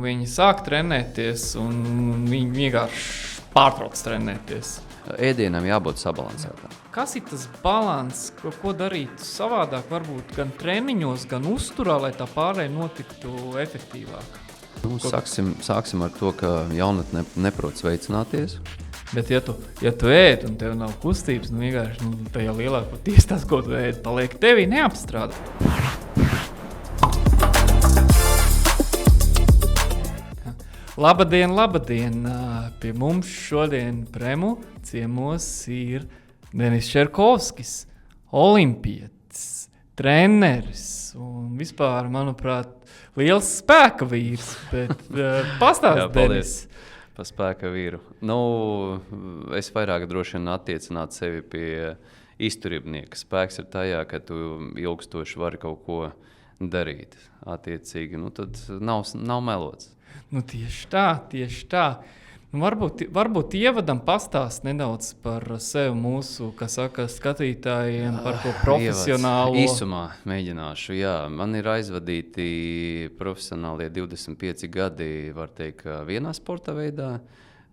viņi sāk trenēties un viņi vienkārši pārtrauc trenēties. Ēdienam jābūt sabalansētam. Kas ir tas balans, ko darīt savādāk, varbūt gan treniņos, gan uzturā, lai tā pārēja notiktu efektīvāk? Sāksim ar to, ka jaunatne neprot sveicināties. Bet ja tu ēd un tev nav kustības, vienkārši tajā lielākoties tas, ko tu ēd, paliek tevī neapstrādā. Labdien! Pie mums šodien Premu ciemos ir Denis Čerkovskis, olimpietis, treneris un vispār, manuprāt, liels spēka vīrs. Bet pastāst, Denis. Pa spēka vīru. Es vairāk droši vien attiecinātu sevi pie izturībnieka. Spēks ir tajā, ka tu ilgstoši vari kaut ko darīt. Attiecīgi, tad nav melots. Tieši tā. Varbūt ievadam pastāst nedaudz par sevi mūsu, skatītājiem, par to profesionālo. Īsumā mēģināšu. Jā, man ir aizvadīti profesionālie 25 gadi, var teikt, vienā sporta veidā,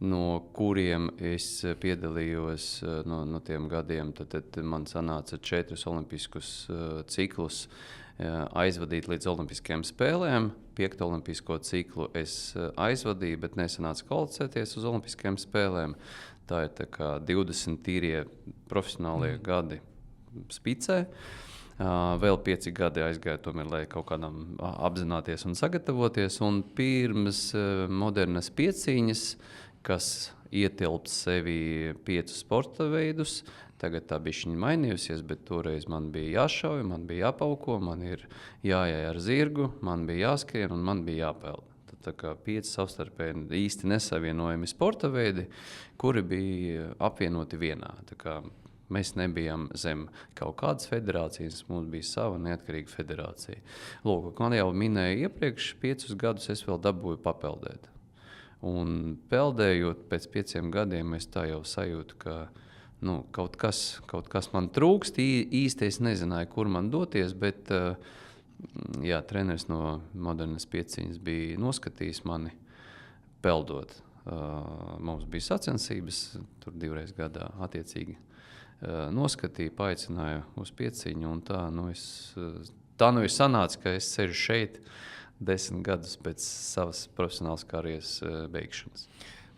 no kuriem es piedalījos no tiem gadiem. Tad man sanāca 4 olimpiskus ciklus aizvadīt līdz Olimpiskajām spēlēm. 5. olimpisko ciklu es aizvadīju, bet nesanāca kvalificēties uz Olimpiskajām spēlēm. Tā ir 20 tīrie profesionālie gadi spicē. Vēl 5 gadi aizgāja tomēr, lai kaut kādam apzināties un sagatavoties. Un pirms modernas piecīņas, kas ietilps sevi 5 sporta veidus, tagad tā bišķiņa mainījusies, bet toreiz man bija jāšauj, man bija jāpauko, man ir jājai ar zirgu, man bija jāskrien un man bija jāpeld. Tad 5 savstarpēji īsti nesavienojami sporta veidi, kuri bija apvienoti vienā. Mēs nebijām zem kaut kādas federācijas, mums bija sava neatkarīga federācija. Lūk, man jau minēja iepriekš, 5 gadus es vēl dabūju papeldēt. Un peldējot pēc 5 gadiem, es tā jau sajūtu, ka kaut kas man trūkst. Īsti es nezināju, kur man doties, bet treneris no modernas pieciņas bija noskatījis mani peldot. Mums bija sacensības, tur 2 reizes gadā attiecīgi noskatīja, paaicināja uz pieciņu, un tā ir sanāca, ka es sežu šeit 10 gadus pēc savas profesionālas karjeras beigšanas.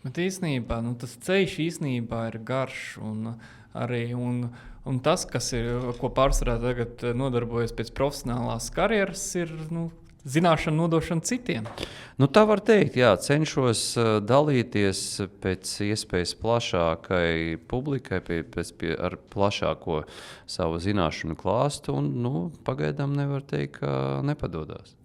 Bet īstenībā tas ceļš īstenībā ir garš, un tas, ko pārsvarā tagad nodarbojas pēc profesionālās karjeras, ir zināšana nodošana citiem. Tā var teikt, jā, cenšos dalīties pēc iespējas plašākai publikai, ar plašāko savu zināšanu klāstu, un pagaidām nevar teikt, ka nepadodās.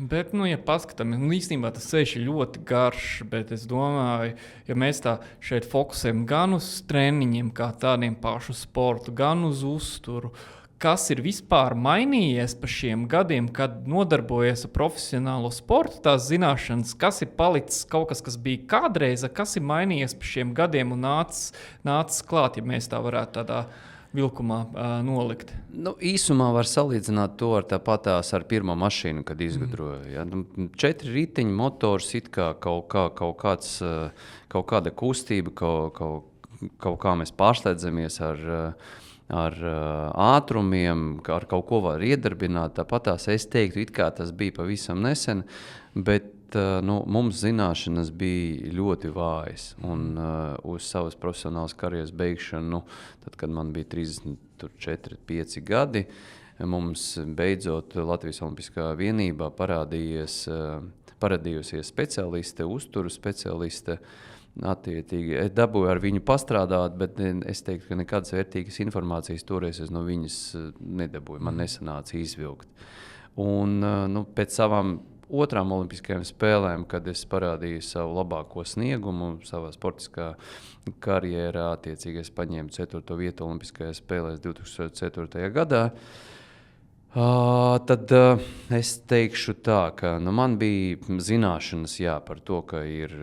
Bet, ja paskatāmies, īstenībā tas ceļš ir ļoti garš, bet es domāju, ja mēs tā šeit fokusējam gan uz treniņiem, kā tādiem pašu sportu, gan uz uzturu, kas ir vispār mainījies pa šiem gadiem, kad nodarbojies ar profesionālo sportu, tās zināšanas, kas ir palicis kaut kas bija kādreiz, kas ir mainījies pa šiem gadiem un nācis klāt, ja mēs tā varētu tādā vilkumā nolikt. Īsumā var salīdzināt to ar pirmo mašīnu, kad izgudroja. Ja? 4 riteņu motors, it kā kaut kāda kustība, kaut kā mēs pārsteidzamies ar ātrumiem, ar kaut ko var iedarbināt. Tāpatās es teiktu, it kā tas bija pavisam nesen, bet mums zināšanas bija ļoti vājas. Un uz savas profesionālas karjeras beigšanu, tad, kad man bija 34-5 gadi, mums beidzot Latvijas Olimpiskā vienībā parādījusies speciāliste, uzturu speciāliste. Attiecīgi, es dabūju ar viņu pastrādāt, bet es teiktu, ka nekādas vērtīgas informācijas toreiz es no viņas nedabūju. Man nesanāca izvilkt. Un pēc savām otrām olimpiskajām spēlēm, kad es parādīju savu labāko sniegumu savā sportiskā karjerā, attiecīgi es paņēmu 4. vietu olimpiskajās spēlēs 2004. gadā, tad es teikšu tā, ka man bija zināšanas par to, ka ir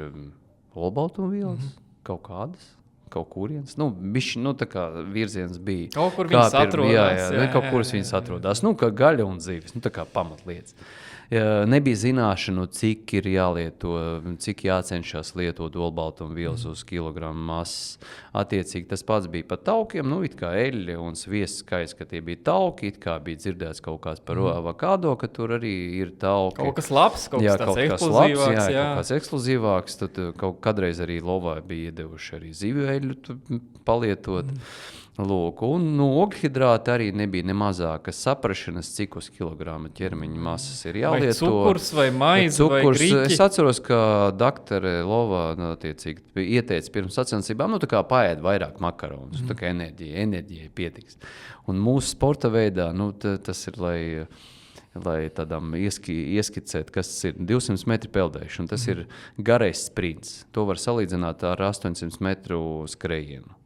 olbaltumvielas, kaut kādas, kaut kurienes. Tā kā virziens bija. Kaut kur viņas atrodās. Kaut kur viņas atrodās. Kā gaļa un zivis, tā kā pamatlietas. nebija zināšanu, cik ir jālieto, cik jācenšas lietot olbaltumvielas uz kilogramu masas. Attiecīgi tas pats bija par taukiem, it kā eļļa un sviests skaists, ka tie bija tauki, it kā bija dzirdēts kaut kāds par avokado, ka tur arī ir tauki. Kaut kas labs, kaut kas tāds ekskluzīvāks. Kaut kas ekskluzīvāks, tad kādreiz arī lovā bija iedevuši arī zivju eļļu palietot. Lūk, un ogļhidrāti arī nebija ne mazākas saprašanas, cik uz kilogramu ķermeņa masas ir jālieto. Vai cukurs, vai maize, vai griķi? Es atceros, ka doktore Lova ieteica pirms sacensībām, tā kā paēd vairāk makaronus, tā kā enerģijai pietiks. Un mūsu sporta veidā, tas ir, lai tādam ieskicēt, kas ir 200 metru peldēšana, tas ir garais sprints. To var salīdzināt ar 800 metru skrējienu.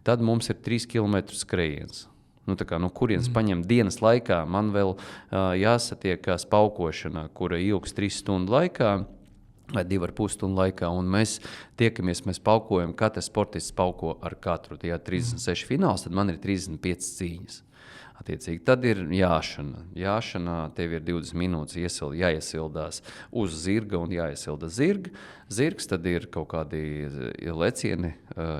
Tad mums ir 3 km skrējiens. Kurienes paņem dienas laikā, man vēl jāsatiekās paukošanā, kura ilgs 3 stundu laikā vai 2,5 stundu laikā, un mēs tiekamies, mēs paukojam, katrs sportists pauko ar katru. Ja 36 fināls, tad man ir 35 cīņas. Attiecīgi, tad ir jāšana. Jāšanā tev ir 20 minūtes jāiesildās uz zirga un jāiesilda zirga. Zirgs tad ir kaut kādi lecieni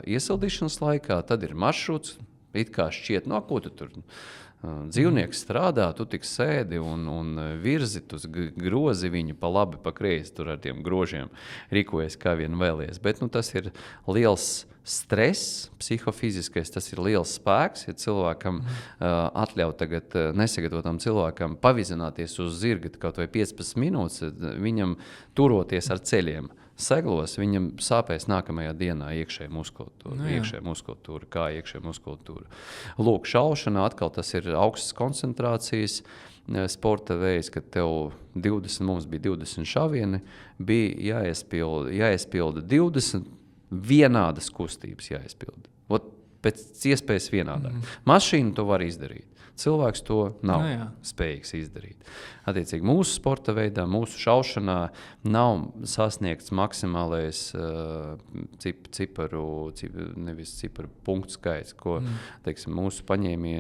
iesildīšanas laikā, tad ir maršruts, it kā šķiet, ko tu tur dzīvnieks strādā, tu tik sēdi un virzi, tu grozi viņu pa labi, pa kreisi, tur ar tiem grožiem rīkojies kā vien vēlies. Bet tas ir liels stress, psihofiziskais, tas ir liels spēks, ja cilvēkam atļauj tagad nesagatavotam cilvēkam pavizināties uz zirga kaut vai 15 minūtes, viņam turoties ar ceļiem seglos, viņam sāpēs nākamajā dienā iekšējā muskultūra, kā iekšējā muskultūra. Lūk, šaušana atkal tas ir augstas koncentrācijas sporta veids, kad tev 20, mums bija 20 šavieni, bija jāiespilda 20 vienādas kustības jāizpilda. Pēc iespējas vienādāk. Mašīnu to var izdarīt. Cilvēks to nav spējīgs izdarīt. Attiecīgi, mūsu sporta veidā, mūsu šaušanā nav sasniegts maksimālais ciparu punktu skaits, ko mūsu paņēmie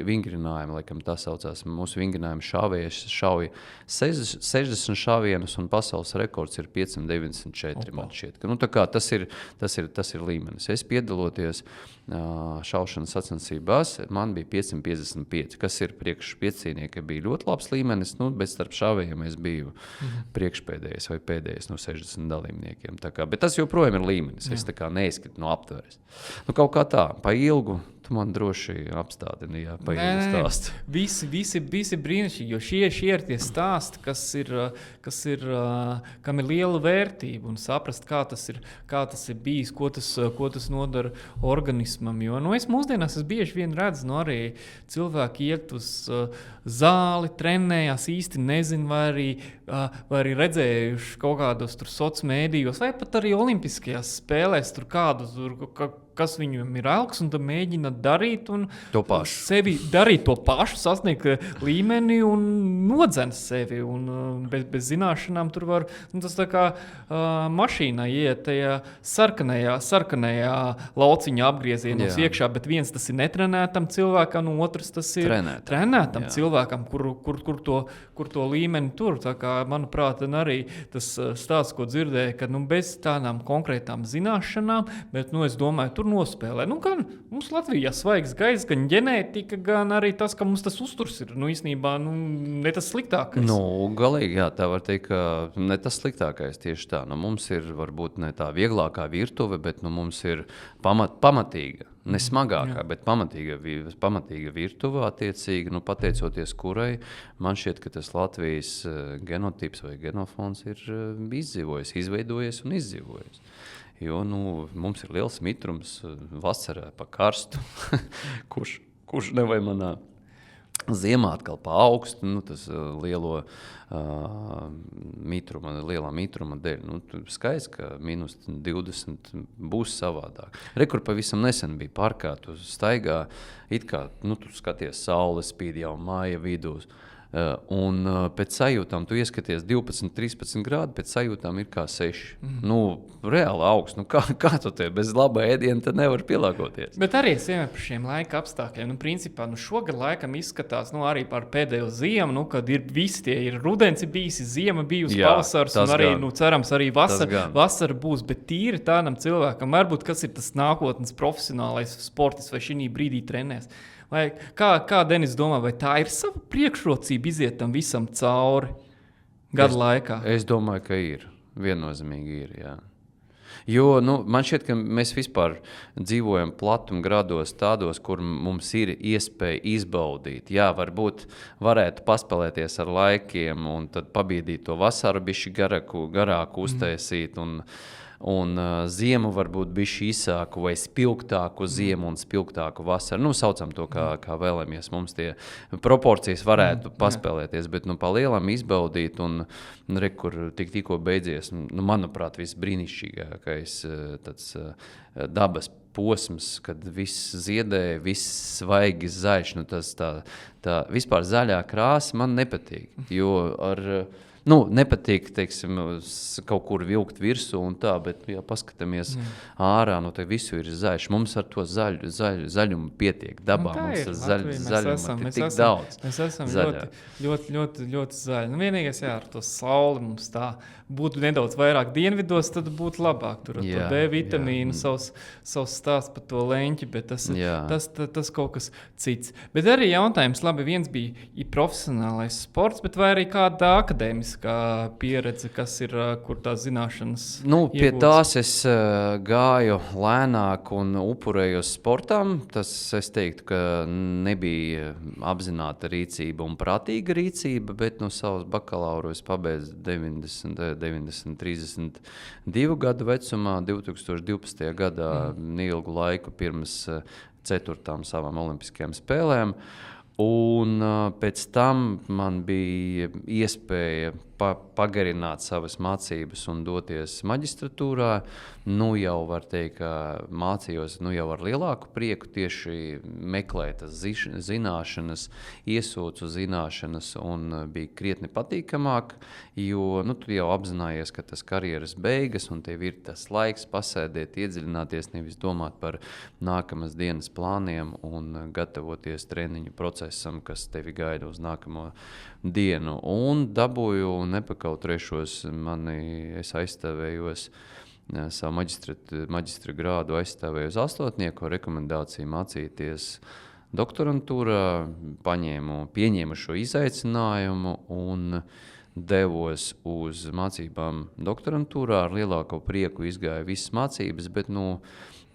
vingrinājumi, laikam tas saucās, mūsu vingrinājumi šauja 60 šāvienus un pasaules rekords ir 594. Man šķiet. Tas ir līmenis. Es piedaloties šaušanas sacensībās, man bija 555, kas ir priekš piecīnieka, bija ļoti labs līmenis, bet starp šāvējiem es biju priekšpēdējais vai pēdējais no 60 dalībniekiem. Bet tas joprojām ir līmenis, es neizskatu no aptveres. Kaut kā tā, pa ilgu, tu man droši apstādini, pa ilgu stāstu. Visi brīnišķīgi, jo šie ir tie stāsti, kam ir liela vērtība un saprast, kā tas ir bijis, ko tas nodara organismam. Jo, es mūsdienās bieži vien redzu, arī cilvēki iet uz zāli, trenējās, īsti nezinu, vai arī redzējuši kaut kādos sociālos mēdījos, vai pat arī olimpiskajās spēlēs tur kādu, kas viņam ir elks, un tad mēģina darīt un darīt to pašu, sasniegt līmeni un nodzen sevi. Un bez zināšanām tur var, tas tā kā mašīnā iet tajā sarkanajā lauciņā apgriezienos iekšā, bet viens tas ir netrenētam cilvēkam, un otrs tas ir trenētam cilvēkam, kur to līmeni tur. Tā kā, manuprāt, arī tas stāsts, ko dzirdēju, ka bez tādām konkrētām zināšanām, bet, es domāju, tur nospēlē. Gan mums Latvijā svaigs gaiss, gan ģenētika, gan arī tas, ka mums tas uzturs ir, īstenībā, ne tas sliktākais. Galīgi, tā var teikt, ka ne tas sliktākais tieši tā. Mums ir varbūt ne tā vieglākā virtuve, bet mums ir pamatīga. Ne smagākā, bet pamatīga virtuve, attiecīgi, pateicoties kurai man šķiet, ka tas Latvijas genotips vai genofons ir izveidojies un izdzīvojies. Jo mums ir liels mitrums vasarā pa karstu, kurš nevajag manā ziemā atkal pa augstu, tas lielā mitruma dēļ. Skaisti, ka -20 būs savādāk. Rekur pavisam nesen bija parkā, tu staigā, it kā tu skaties, saule spīd jau māja vidū. Pēc sajūtām tu ieskaties 12, 13 grādi, pēc sajūtām ir kā 6. Reāli augsts. Kā tu te bez laba ēdiena tad nevar pielāgoties? Bet arī es vienmēr par šiem laika apstākļiem. Principā, šogad laikam izskatās arī par pēdējo ziemu, kad ir visi tie ir rudens ir bijis, ziema bijusi, pavasars, un arī, cerams, arī vasara būs. Bet tīri tādam cilvēkam, varbūt kas ir tas nākotnes profesionālais sportists vai šī brīdī trenēs. Vai kā Denis domā, vai tā ir sava priekšrocība iziet tam visam cauri gadu laikā? Es domāju, ka ir. Viennozīmīgi ir, jā. Jo man šķiet, ka mēs vispār dzīvojam platumgrados tādos, kur mums ir iespēja izbaudīt. Jā, varbūt varētu paspēlēties ar laikiem un tad pabiedīt to vasaru bišķi garāku uztaisīt un ziemu varbūt bišķi īsāku vai spilgtāku ziemu un spilgtāku vasaru. Saucam to, kā vēlamies. Mums tie proporcijas varētu paspēlēties, bet pa lielam izbaudīt un kur tikko beidzies, manuprāt, visbrīnišķīgākais tāds dabas posms, kad viss ziedē, viss svaigi zaļš. Tas tā vispār zaļā krāsa man nepatīk, jo nepatīk, teiksim, kaut kur vilkt virsū un tā, bet, ja paskatāmies ārā, te visu ir zaļš. Mums ar to zaļumu pietiek dabā. Mums ar zaļumu tik daudz. Mēs esam ļoti zaļi. Vienīgais, ar to sauli mums tā būtu nedaudz vairāk dienvidos, tad būtu labāk. Tur ar D vitamīnu, savs stāsts par to leņķi, bet tas kaut kas cits. Bet arī jautājums, labi, viens bija profesionālais sports, bet vai arī kāda akadēmiskā pieredze, kas ir, kur tās zināšanas pie tās es gāju lēnāk un upurējos sportam. Tas, es teiktu, ka nebija apzināta rīcība un prātīga rīcība, bet savus bakalauru es pabeidzu 32 gadu vecumā, 2012. gadā, neilgu laiku pirms 4. savām olimpiskajām spēlēm. Un pēc tam man bija iespēja pagarināt savas mācības un doties maģistratūrā. Jau var teikt, ka mācījos jau ar lielāku prieku tieši meklēt zināšanas, iesūcu zināšanas un bija krietni patīkamāk, jo tu jau apzinājies, ka tas karjeras beigas un tev ir tas laiks pasēdēt, iedziļināties, nevis domāt par nākamas dienas plāniem un gatavoties treniņu procesam, kas tevi gaida uz nākamo dienu. Un dabūju nepakautrēšos, es aizstāvējos savu maģistra grādu, aizstāvēju uz 8. rekomendāciju mācīties doktorantūrā, pieņēmu šo izaicinājumu un devos uz mācībām doktorantūrā. Ar lielāko prieku izgāju visas mācības, bet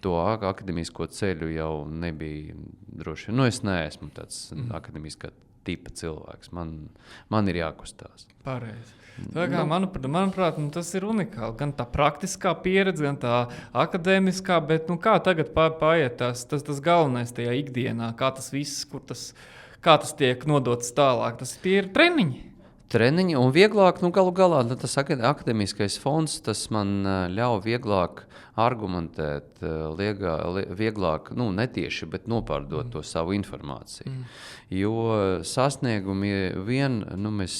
to akademisko ceļu jau nebija droši. Es neesmu tāds akademiskā tipa cilvēks. Man ir jākustās. Pareizi. Manuprāt, tas ir unikāli. Gan tā praktiskā pieredze, gan tā akadēmiskā, bet kā tagad paiet tas galvenais tajā ikdienā, kā tas viss, kā tas tiek nodots tālāk. Tas ir treniņi. Un vieglāk, galu galā, tas akadēmiskais fonds, tas man ļauj vieglāk argumentēt, vieglāk, netieši, bet nopārdot to savu informāciju. Jo sasniegumi mēs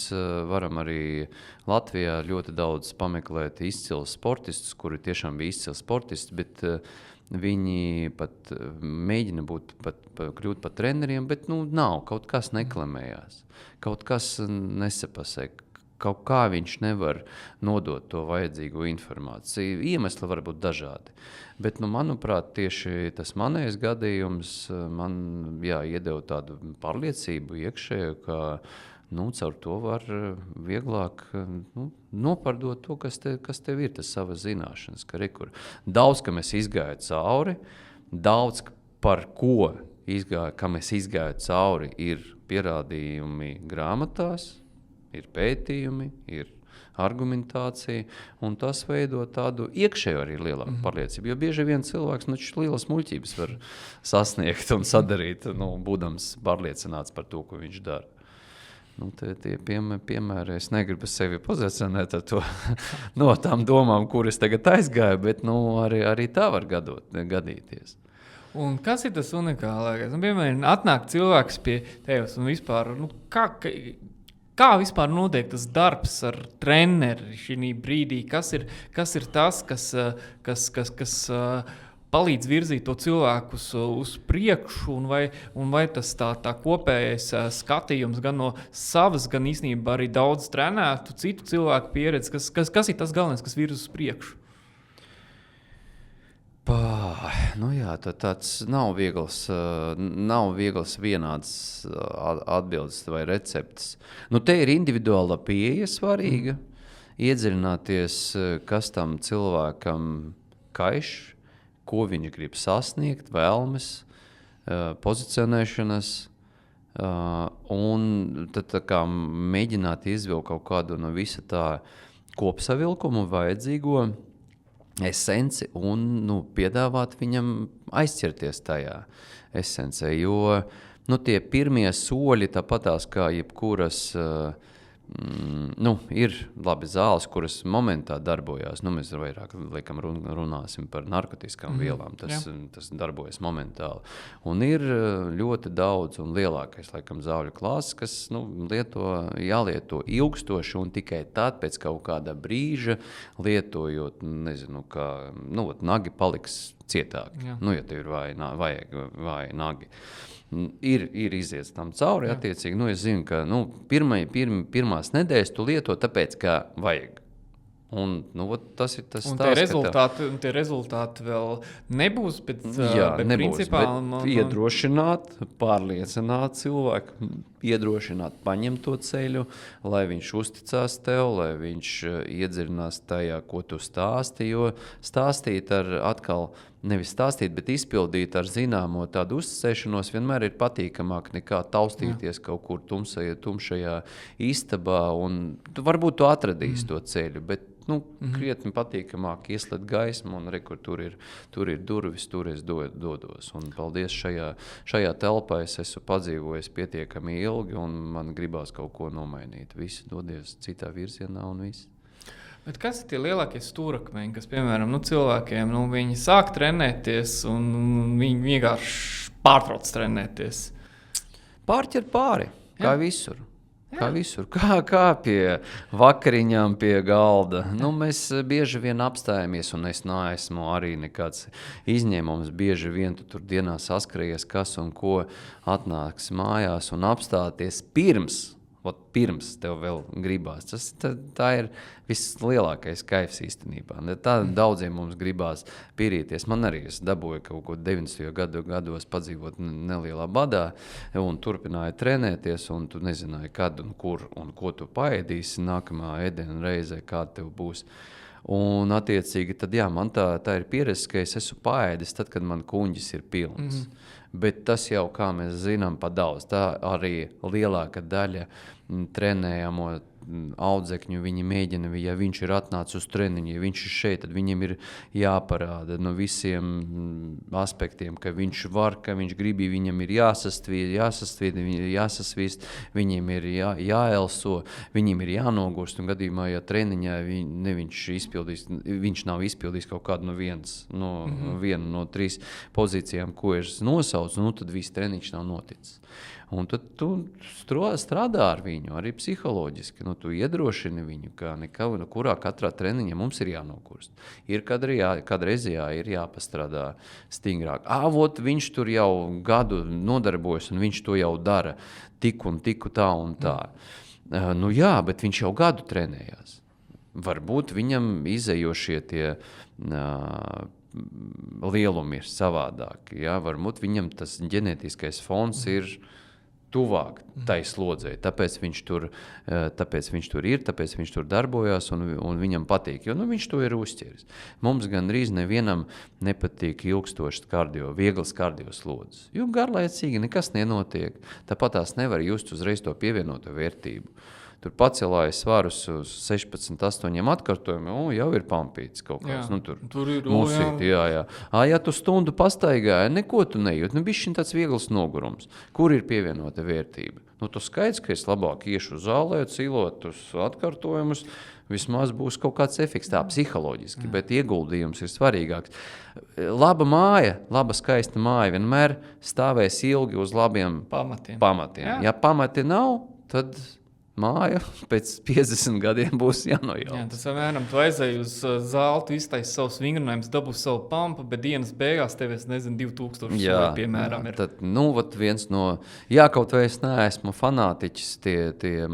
varam arī Latvijā ļoti daudz pameklēt izcils sportistus, kuri tiešām bija izcils sportisti, bet viņi pat mēģina kļūt par treneriem, bet nav, kaut kas neklemējās, kaut kas nesapasē, kaut kā viņš nevar nodot to vajadzīgo informāciju. Iemesli var būt dažādi, bet, manuprāt, tieši tas manējais gadījums man iedeva tādu pārliecību iekšēju, ka caur to var vieglāk nopārdot to, kas tev ir, tas savas zināšanas. Daudz, kam es izgāju cauri, daudz par ko kam es izgāju cauri, ir pierādījumi grāmatās, ir pētījumi, ir argumentācija, un tas veido tādu iekšēju arī lielāku pārliecību. Jo bieži vien cilvēks lielas muļķības var sasniegt un sadarīt, būdams pārliecināts par to, ko viņš dara. Tie piemēri, es negribu sevi pozicionēt ar to no tām domām, kuras tagad aizgāju, bet arī tā var gadīties. Un kas ir tas unikālākais? Piemēram, atnāk cilvēks pie tevis un vispār, Kā vispār notiek tas darbs ar treneri šī brīdī? Kas ir tas, kas palīdz virzīt to cilvēku uz priekšu, un vai tas tā kopējais skatījums gan no savas, gan īstenībā arī daudz trenētu citu cilvēku pieredzi, kas ir tas galvenais, kas virz uz priekšu? Tāds nav viegls vienāds atbildes vai receptes. Te ir individuāla pieeja svarīga, iedziļināties, kas tam cilvēkam kaiš, ko viņi grib sasniegt, vēlmes, pozicionēšanas, un tad mēģināt izvilkt kaut kādu no visa tā kopsavilkumu vajadzīgo esenci un piedāvāt viņam aizķerties tajā esencē, jo tie pirmie soļi tāpatās kā jebkuras ir labi zāles, kuras momentā darbojās. Mēs vairāk runāsim par narkotiskām vielām. Tas darbojas momentāli. Un ir ļoti daudz un lielākais zāļu klāsts, kas jālieto ilgstoši un tikai tad pēc kaut kāda brīža lietojot, nagi paliks cietāk. Ja tev ir vāji nagi. Ir iziets tam cauri, attiecīgi. Es zinu, ka pirmās nedēļas tu lieto tāpēc, ka vajag. Un tas ir tas stāsts. Tie rezultāti vēl nebūs, bet nebūs, principā... Iedrošināt, pārliecināt cilvēku, iedrošināt paņemt to ceļu, lai viņš uzticās tev, lai viņš iedziļinās tajā, ko tu stāsti, jo stāstīt ar atkal... Nevis stāstīt, bet izpildīt ar zināmo tādu uzticēšanos vienmēr ir patīkamāk nekā taustīties kaut kur tumšajā istabā. Tu varbūt tu atradīsi to ceļu, bet krietni patīkamāk ieslēgt gaismu un tur ir durvis, tur es dodos. Un paldies šajā telpā es esmu padzīvojis pietiekami ilgi un man gribās kaut ko nomainīt. Visi dodies citā virzienā un viss. Bet kas ir tie lielākie stūrakmeņi, kas, piemēram, cilvēkiem, viņi sāk trenēties un viņi vienkārši pārtrauc trenēties? Pārķer pāri, kā visur. Kā visur, kā pie vakariņām, pie galda. Mēs bieži vien apstājamies, un es neesmu arī nekāds izņēmums. Bieži vien tu tur dienā saskries, kas un ko atnāks mājās un apstāties pirms tev vēl gribās. Tā ir vislielākais kaifs īstenībā. Tā daudziem mums gribās pierīties. Man arī es dabūju kaut ko 90. gados padzīvot nelielā badā un turpināju trenēties, un tu nezināji, kad un kur un ko tu paēdīsi nākamā ēdiena reizē, kāda tev būs. Un attiecīgi, tad man tā ir pieredze, ka es esmu paēdis tad, kad man kuņģis ir pilns. Bet tas jau, kā mēs zinām, pa daudz. Tā arī lielāka daļa trenējamo audzekņu, viņi mēģina, ja viņš ir atnācis uz treniņu, ja viņš ir šeit, tad viņam ir jāparāda no visiem aspektiem, ka viņš var, ka viņš grib, viņam ir jāsasvīst, viņam ir jāelso, viņam ir jānogurst, un gadījumā, ja treniņā viņš nav izpildījis kaut kādu vienu no 3 pozīcijām, ko es nosaucu, tad viss treniņš nav noticis. Un tad tu strādā ar viņu, arī psiholoģiski. Tu iedrošini viņu, ka kurā katrā treniņā mums ir jānokurst. Ir kādreiz ir jāpastrādā stingrāk. Viņš tur jau gadu nodarbojas, un viņš to jau dara tik un tiku tā un tā. Bet viņš jau gadu trenējās. Varbūt viņam izējošie tie lielumi ir savādāki. Varbūt viņam tas ģenētiskais fons ir tuvāk tai slodzei, tāpēc viņš tur ir, tāpēc viņš tur darbojās un viņam patīk, jo viņš to ir uzķeris. Mums gandrīz nevienam nepatīk ilgstošs viegls kardio slodzes, jo garlaicīgi nekas nenotiek, tāpat tās nevar just uzreiz to pievienoto vērtību. Tur pacelājas svarus uz 16, 8 atkārtojumiem, jau ir pampīts kaut kāds. Tur ir musīt, jā. Ja tu stundu pastaigāji, neko tu nejūti, bišķiņ tāds viegls nogurums. Kur ir pievienota vērtība? Tu skaidrs, ka es labāk iešu zālē, cilot uz atkārtojumus, vismaz būs kaut kāds efekts tā psiholoģiski, bet ieguldījums ir svarīgāks. Laba skaista māja vienmēr stāvēs ilgi uz labiem pamatiem. Ja pamati nav, tad māju, pēc 50 gadiem būs jānojauc. Jā, tas vienmēram tu aizēji uz zāli, tu iztaisi savus vingrinājumus, dabūsi savu pampu, bet dienas beigās tev, es nezinu, 2000 soļi, piemēram, ir. Tad, viens no, kaut vai es neesmu fanātiķis tiem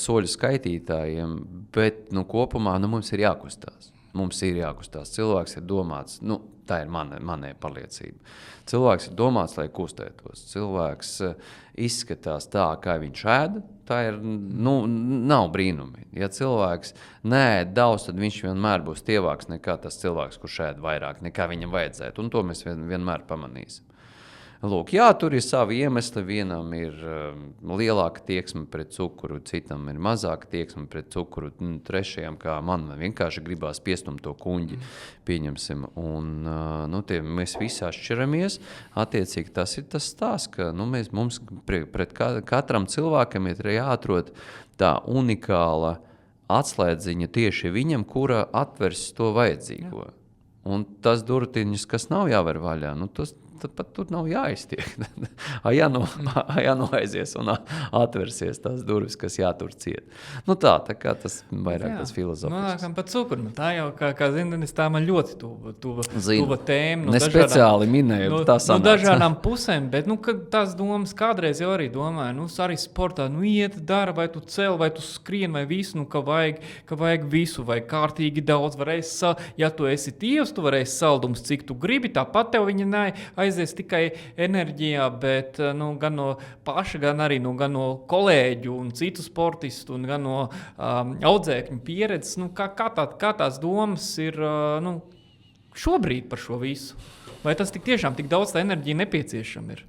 soļu skaitītājiem, bet, kopumā, mums ir jākustās. Cilvēks ir domāts, tā ir manē pārliecība. Cilvēks ir domāts, lai kustētos. Cilvēks izskatās tā, kā viņš ēda. Tā ir, nav brīnumi. Ja cilvēks neēd daudz, tad viņš vienmēr būs tievāks nekā tas cilvēks, kurš ēd vairāk, nekā viņam vajadzētu. Un to mēs vienmēr pamanīsim. Lūk, jā, tur ir savi iemesli. Vienam ir lielāka tieksme pret cukuru, citam ir mazāka tieksme pret cukuru, trešajam, kā man vienkārši gribās piestumt to kuņģi, pieņemsim. Un, mēs visi atšķiramies. Attiecīgi tas ir tas stāsts, ka mums pret katram cilvēkam ir jāatrod tā unikāla atslēdziņa tieši viņam, kura atvers to vajadzīgo. Un tas durtiņas, kas nav jāver vaļā, tad pat tur nav jāiztiek. Jānoaizies un atversies tās durvis, kas jātur ciet. Tā kā tas vairāk tas filozofisks. Nonākam par cukuru. Tā jau, kā zini, tā man ļoti tuva tēma. Speciāli minēju, tā sanāca. Dažādām pusēm, bet tās domas kādreiz jau arī domāju, arī sportā, iet, dara, vai tu cel, vai tu skrien, vai visu, ka vajag visu, vai kārtīgi daudz varēs, ja tu esi tievs, tu varēsi saldums, cik tu gribi, tāpat tev viņa aizies tikai enerģijā, bet gan no paša, gan arī gan no kolēģu un citu sportistu, un gan no audzēkņu pieredzes. Kā tās domas ir šobrīd par šo visu? Vai tas tiešām tik daudz tā enerģija nepieciešama ir?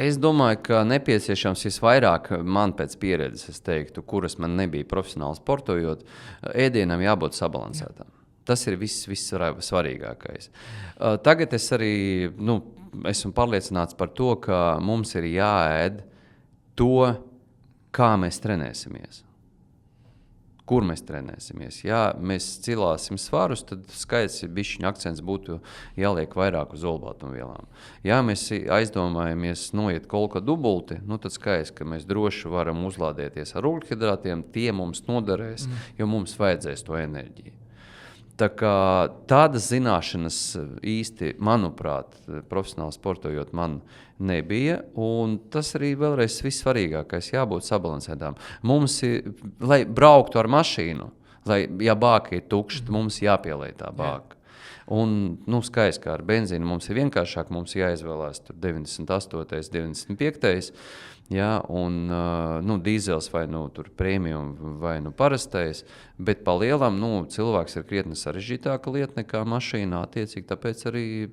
Es domāju, ka nepieciešams visvairāk man pēc pieredzes, es teiktu, kuras man nebija profesionāli sportojot, ēdienam jābūt sabalansētām. Tas ir viss svarīgākais. Tagad es arī esmu pārliecināts par to, ka mums ir jāēd to, kā mēs trenēsimies. Kur mēs trenēsimies. Ja mēs cilāsim svarus, tad skaidrs bišķiņa akcents būtu jāliek vairāk uz olbaltumvielām. Ja mēs aizdomājamies noiet kolka dubulti, tad skaidrs, ka mēs droši varam uzlādēties ar ugļhidrātiem, tie mums noderēs, jo mums vajadzēs to enerģiju. Tā kā tādas zināšanas īsti, manuprāt, profesionāli sportojot man nebija, un tas arī vēlreiz vissvarīgākais, jābūt sabalansētām. Mums ir, lai brauktu ar mašīnu, ja bāka ir tukša, mums jāpieliek tā bāka. Un, skaidrs, kā ar benzīnu mums ir vienkāršāk, mums jāizvēlās 98, 95. Ja, un dīzels vai tur premium vai parastais, bet pa lielam cilvēks ir krietni sarežģītāka lieta nekā mašīnā, attiecīgi, tāpēc arī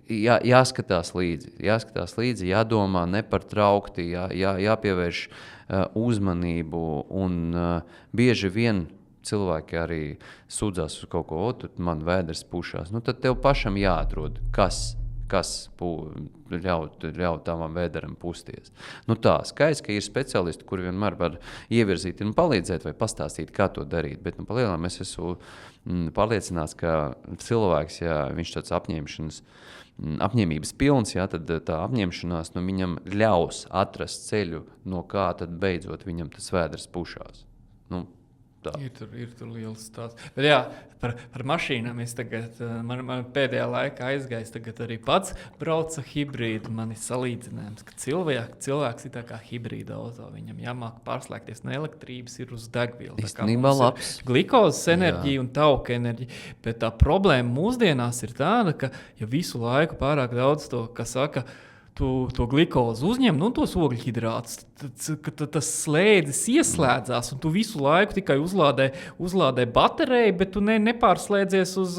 jāskatās līdzi, jādomā nepārtraukti, jāpievērš uzmanību, un bieži vien cilvēki arī sūdzās uz kaut ko, tur man vēders pušās, tad tev pašam jāatrod, kas ļauj tavam vēderam pusties. Tā, skaidrs, ka ir speciālisti, kuri vienmēr var ievirzīt un palīdzēt vai pastāstīt, kā to darīt, bet palielām es esmu pārliecināts, ka cilvēks, ja viņš tāds apņēmības pilns, tad tā apņemšanās viņam ļaus atrast ceļu, no kā tad beidzot viņam tas vēders pušās. Ir tur liels stāsts. Bet jā, par mašīnām es tagad, man pēdējā laikā aizgājis, tagad arī pats brauca hibrīdu. Man ir salīdzinājums, ka cilvēks ir tā kā hibrīda auto. Viņam jāmāk pārslēgties no elektrības, ir uz degvielu. Īstenībā labs. Glikozes enerģija un tauka enerģija. Bet tā problēma mūsdienās ir tāda, ka ja visu laiku pārāk daudz to, kas saka, to glikozi uzņem, tos ogļhidrātus, tad tas slēdzis ieslēdzās, un tu visu laiku tikai uzlādē bateriju, bet tu nepārslēdzies uz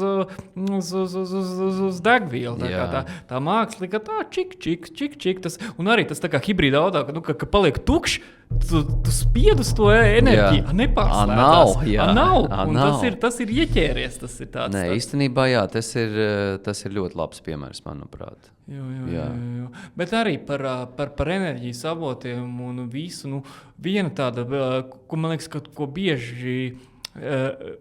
degvielu. Tā māksla, ka tā čik, tas, un arī tas tā kā hibrīda auto, ka paliek tukšs, tu spied uz to enerģiju, nepārslēdzās. Nav. Tas ir ieķēries, tas ir tāds. Nē, īstenībā, jā, tas ir ļoti labs piemērs, manuprāt. Jā. Bet arī par enerģijas avotiem un visu. Viena tāda, ko man liekas, ko bieži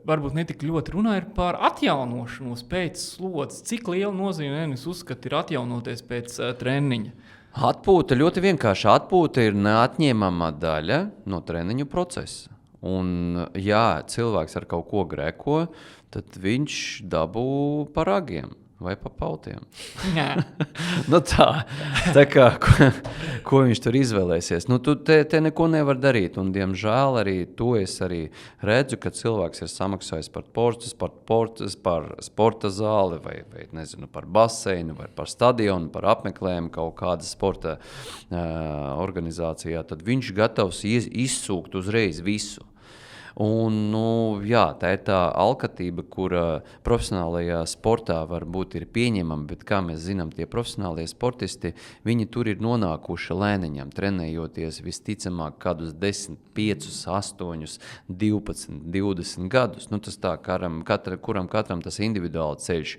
varbūt netik ļoti runā, ir par atjaunošanos pēc slodzes. Cik liela nozīme es uzskatu ir atjaunoties pēc treniņa? Atpūta ļoti vienkārši. Atpūta ir neatņemama daļa no treniņu procesa. Un, ja cilvēks ar kaut ko greko, tad viņš dabū par ragiem vai pa pautiem. Nu tā kā, ko viņš tur izvēlēsies. Nu, tu te neko nevar darīt. Un, diemžēl, arī to es arī redzu, ka cilvēks ir samaksājis par sporta zāli vai nezinu, par baseinu vai par stadionu, par apmeklējumu kaut kādas sporta organizācijā. Tad viņš gatavs izsūkt uzreiz visu. Un, jā, tā ir tā alkatība, kura profesionālajā sportā varbūt ir pieņemama, bet, kā mēs zinām, tie profesionālie sportisti, viņi tur ir nonākuši lēniņam, trenējoties visticamāk kādus 10, 5, 8, 12, 20 gadus. Tas tā, kuram katram tas individuāli ceļš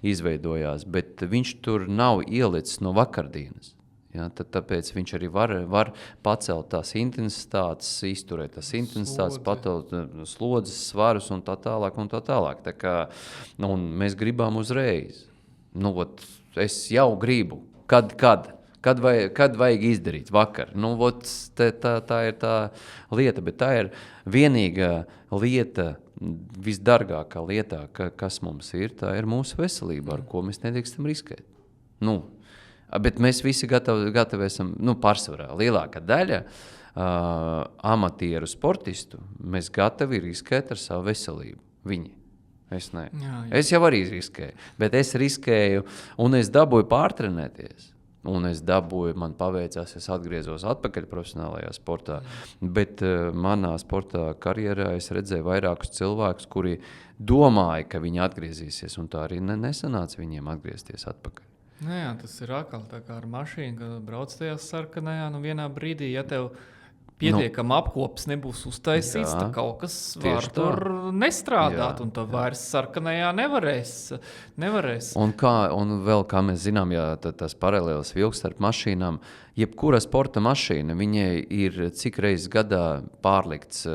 izveidojās, bet viņš tur nav ielicis no vakardienas. Ja, tāpēc viņš arī var pacelt tās intensitātes, izturēt tās intensitātes, patelt slodzes, svarus un tā tālāk. Tā kā, un mēs gribam uzreiz. Es jau gribu. Kad vajag izdarīt? Vakar. Tā ir tā lieta, bet tā ir vienīgā lieta, visdargākā lietā, kas mums ir, tā ir mūsu veselība, ar ko mēs nedrīkstam riskēt. Bet mēs visi gatavi esam, pārsvarā lielākā daļa amatieru sportistu, mēs gatavi riskēt ar savu veselību. Viņi. Es ne. Jā. Es jau arī riskēju, bet es riskēju un es dabūju pārtrenēties. Un man paveicās, es atgriezos atpakaļ profesionālajā sportā, bet manā sportā karjerā es redzēju vairākus cilvēkus, kuri domāja, ka viņi atgriezīsies, un tā arī nesanāca viņiem atgriezties atpakaļ. Jā, tas ir atkal tā kā ar mašīnu, kad brauc tajā sarkanajā, vienā brīdī, ja tev pietiekam apkops nebūs uztaisīts, tad kaut kas var tur nestrādāt, un tu vairs sarkanajā nevarēs. Un vēl, kā mēs zinām, tas paralēlis vilks starp mašīnām, jebkura sporta mašīna, viņai ir cik reizes gadā pārlikts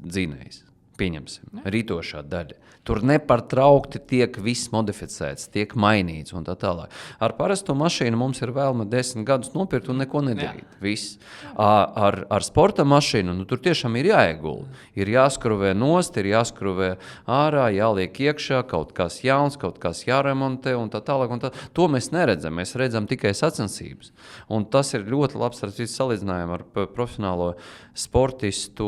dzinējs. Pieņemsim, rītošā daļa. Tur nepārtraukti tiek viss modificēts, tiek mainīts un tā tālāk. Ar parasto mašīnu mums ir vēlme 10 gadus nopirkt un neko nedarīt. Viss. Ar sporta mašīnu tur tiešām ir jāiegulda. Ir jāskruvē nost, ir jāskruvē ārā, jāliek iekšā, kaut kas jauns, kaut kas jāremontē un tā tālāk. To mēs neredzam, mēs redzam tikai sacensības. Un tas ir ļoti labs salīdzinājums ar profesionālo sportistu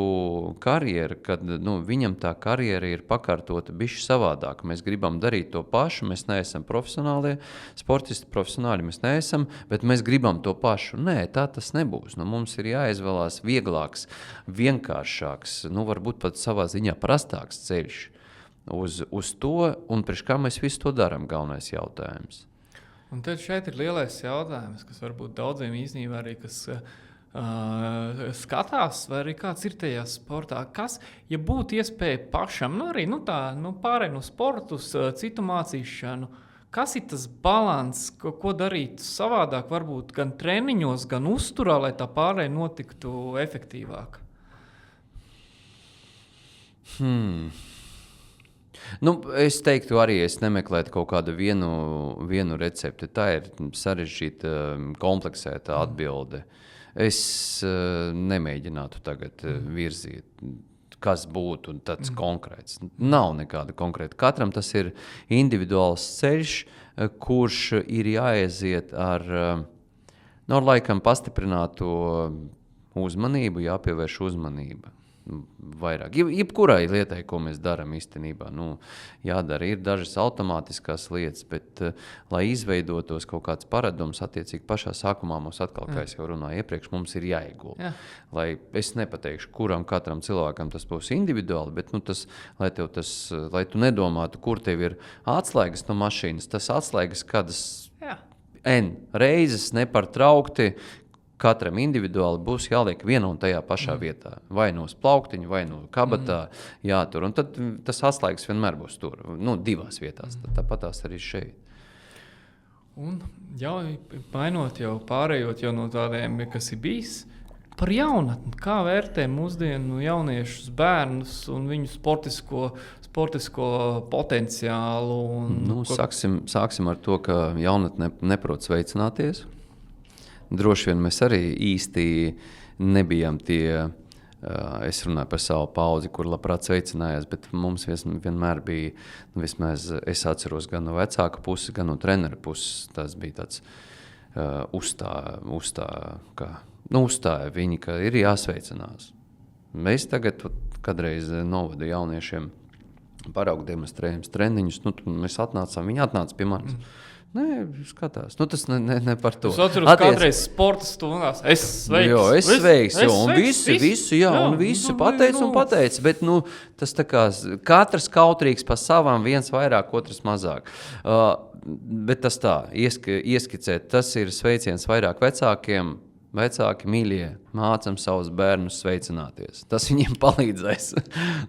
karjeru, kad viņam tā karjera ir pakārtota bišķi savādāk. Mēs gribam darīt to pašu, mēs neesam profesionālie sportisti, profesionāļi mēs neesam, bet mēs gribam to pašu. Nē, tā tas nebūs. Mums ir jāizvēlās vieglāks, vienkāršāks, varbūt pat savā ziņā prastāks ceļš uz to, un priekš kā mēs visu to darām, galvenais jautājums. Un tad šeit ir lielais jautājums, kas varbūt daudziem īstenībā arī, kas skatās, vai arī kāds ir tajā sportā. Kas, ja būtu iespēja pašam, pārēj no sportu uz citu mācīšanu, kas ir tas balans, ko darīt savādāk, varbūt gan treniņos, gan uzturā, lai tā pārēj notiktu efektīvāk? Es teiktu arī, es nemeklētu kaut kādu vienu recepti. Tā ir sarežģīta, kompleksēta atbilde. Es nemēģinātu tagad virzīt, kas būtu tāds konkrēts. Nav nekāda konkrēta. Katram tas ir individuāls ceļš, kurš ir jāaiziet ar laikam pastiprinātu uzmanību, jāpievērš uzmanība. Vairāk. Jebkurai lietai, ko mēs darām īstenībā, jādara. Ir dažas automātiskās lietas, bet, lai izveidotos kaut kāds paradums, attiecīgi pašā sākumā mums atkal, kā es jau runāju iepriekš, mums ir jāiegulda. Lai es nepateikšu, katram cilvēkam tas būs individuāli, bet lai tu nedomātu, kur tev ir atslēgas no mašīnas, tas atslēgas kādas N reizes nepārtraukti, katram individuāli būs jāliek vienā un tajā pašā vietā. Vai no plauktiņa, vai no kabatā jātur. Un tad tas atslēgas vienmēr būs tur, divās vietās. Tāpat tās arī šeit. Un jau mainot, jau pārējot jau no tādiem, kas ir bijis, par jaunatni. Kā vērtē mūsdienu jauniešus, bērnus un viņu sportisko potenciālu? Sāksim ar to, ka jaunatne neprot sveicināties. droši vien mēs arī īsti nebijām tie, es runāju par savu paudzi, kur labprāt sveicinājās, bet mums vienmēr bija, vismaz es atceros gan no vecāka puses, gan no trenera puses, tas bija tāds uzstāja viņi, ka ir jāsveicinās. Mēs tagad kādreiz novadu jauniešiem paraugu demonstrējums treniņus, mēs atnācām, viņi atnāca pie manis. Nē, skatās. Tas ne par to. Es atceros kādreiz sporta stundās. Es sveiks. Un visi pateica, bet tas tā kā katrs kautrīgs pa savām, viens vairāk, otrs mazāk. Bet tas tā, ieskicēt, tas ir sveiciens vairāk vecākiem. Vecāki mīļie, mācam savus bērnus sveicināties. Tas viņiem palīdzēs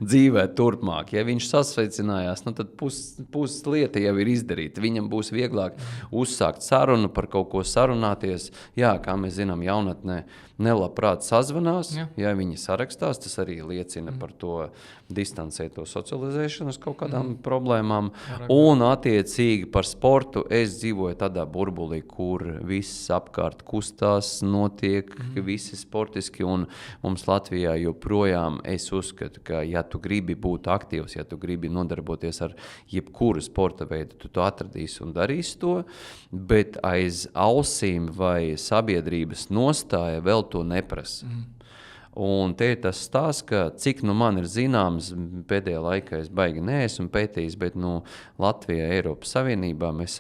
dzīvēt turpmāk. Ja viņš sasveicinājās, tad puses lieta jau ir izdarīta. Viņam būs vieglāk uzsākt sarunu, par kaut ko sarunāties. Jā, kā mēs zinām, jaunatnē nelabprāt sazvanās. Ja viņi sarakstās, tas arī liecina par to distancēto socializēšanu uz kaut kādām problēmām. Un attiecīgi par sportu es dzīvoju tādā burbulī, kur viss apkārt kustās, notiek visi sportiski, un mums Latvijā joprojām es uzskatu, ka ja tu gribi būt aktīvs, ja tu gribi nodarboties ar jebkuru sporta veidu, tu to atradīsi un darīsi to, bet aiz ausīm vai sabiedrības nostāja vēl to neprasa. Un te ir tas stāsts, ka cik man ir zināms, pēdējā laikā es baigi neesmu pētījis, bet Latvijā, Eiropas Savienībā mēs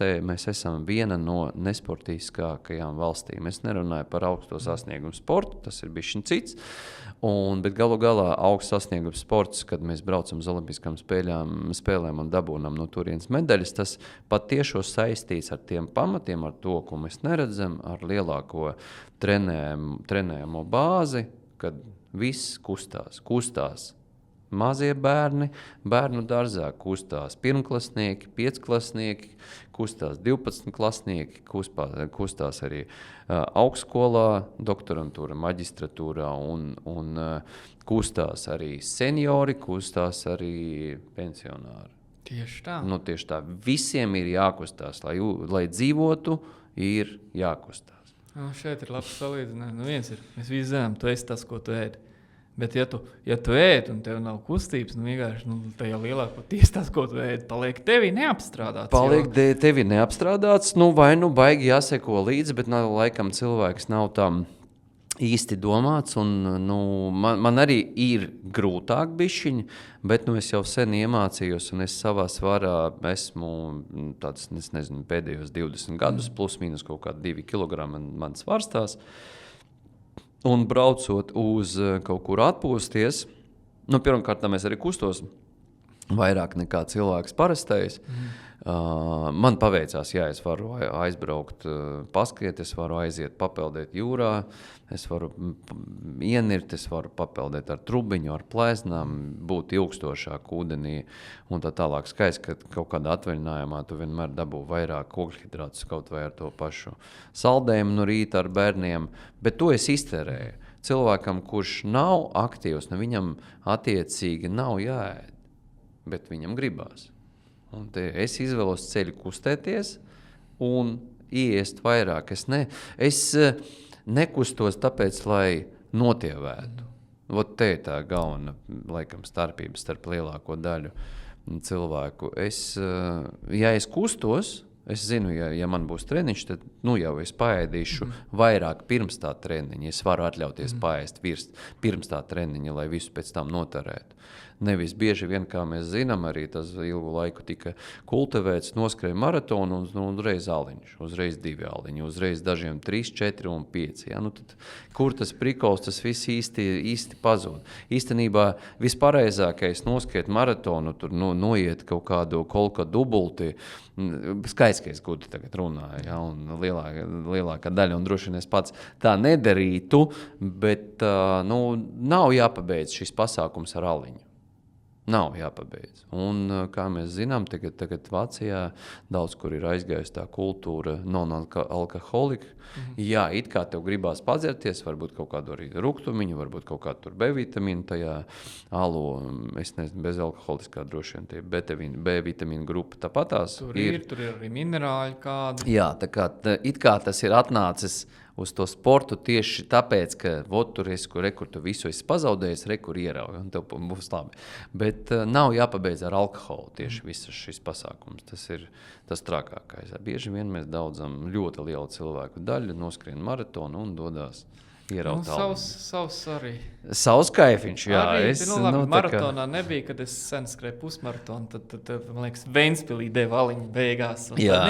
esam viena no nesportiskākajām valstīm. Es nerunāju par augsto sasniegumu sportu, tas ir bišķiņ cits, bet galu galā augsts sasniegums sports, kad mēs braucam uz olimpiskām spēlēm un dabūnam no turienes medaļas, tas pat tiešo saistīts ar tiem pamatiem, ar to, ko mēs neredzam, ar lielāko trenējamo bāzi, kad viss kustās. Mazie bērni, bērnu dārzā kustās pirmklasnieki, piecklasnieki, kustās 12 klasnieki, kustās arī augstskolā, doktorantūra, maģistratūrā un kustās arī seniori, kustās arī pensionāri. Tieši tā. Tieši tā. Visiem ir jākustās, lai dzīvotu, ir jākustās. Šeit ir labs salīdzinājums. Viens ir, mēs visi zinām, tu esi tas, ko tu ēdi. Bet ja tu ēdi un tev nav kustības, vienkārši tajā lielākoties tas, ko tu ēdi, paliek tevi neapstrādāts. Tevi neapstrādāts, vai baigi jāseko līdzi, bet laikam cilvēks nav tam īsti domāts, un man arī ir grūtāk bišķiņi, bet es jau sen iemācījos, un es savā svarā esmu tāds, es nezinu, pēdējos 20 gadus, plus mīnus kaut kādi 2 kilogrami man svarstās, un braucot uz kaut kur atpūsties, pirmkārt, mēs arī kustos vairāk nekā cilvēks parastais. Man paveicās, es varu aizbraukt, paskriet, es varu aiziet papeldēt jūrā, es varu ienirt, es varu papeldēt ar trubiņu, ar plēznām, būt ilgstošāk ūdenī un tā tālāk. Skaisti, ka kaut kādā atvaļinājumā tu vienmēr dabū vairāk ogļhidrātus kaut vai ar to pašu saldējumu no rīta ar bērniem, bet to es izterēju. Cilvēkam, kurš nav aktīvs, viņam attiecīgi nav jāēd, bet viņam gribās. Un es izvēlos ceļu kustēties un iest vairāk. Es nekustos tāpēc, lai notievētu. Te ir tā galvenā laikam starpība starp lielāko daļu cilvēku. Ja es kustos, es zinu, ja man būs treniņš, tad jau es paēdīšu vairāk pirms tā treniņa. Es varu atļauties paēst pirms tā treniņa, lai visu pēc tam noturētu. Nevis bieži vien, kā mēs zinām, arī tas ilgu laiku tika kultivēts, noskrēja maratonu un uzreiz aliņš, uzreiz 2 aliņi, uzreiz dažiem 3, 4 un 5. Ja? Tad, kur tas prikols, tas viss īsti pazūd. Īstenībā vispareizākais noskriet maratonu, tur noiet kaut kādu kolka dubulti, skaiskais, ko tu tagad runāji, ja? Un lielākā daļa, un droši vien es pats tā nedarītu, bet nav jāpabeidz šis pasākums ar aliņu. Nav jāpabeidz. Un, kā mēs zinām, tagad Vācijā daudz kur ir aizgājusi tā kultūra non-alkoholika. Jā, it kā tev gribās padzerties, varbūt kaut kādu arī ruktumiņu, varbūt kaut kādu tur B vitamīnu tajā alu, es nezinu, bezalkoholiskā droši vien tie B vitamīnu grupa tāpatās. Tur ir arī minerāļi kādi. Jā, it kā tas ir atnācis uz to sportu tieši tāpēc, ka tur kur tu visu esi pazaudējis, kur ieraugi, un tev būs labi. Bet nav jāpabeidz ar alkoholu tieši visas šis pasākums. Tas ir tas trakākais. Bieži vien mēs daudzam ļoti lielu cilvēku daļu, noskrien maratonu un dodās ieraut savs arī. Savs kaifiņš, jā. Arī, maratonā nebija, kad es sen skrēju pusmaratonu, tad man liekas, Ventspilī deva aliņu beigās. Jā.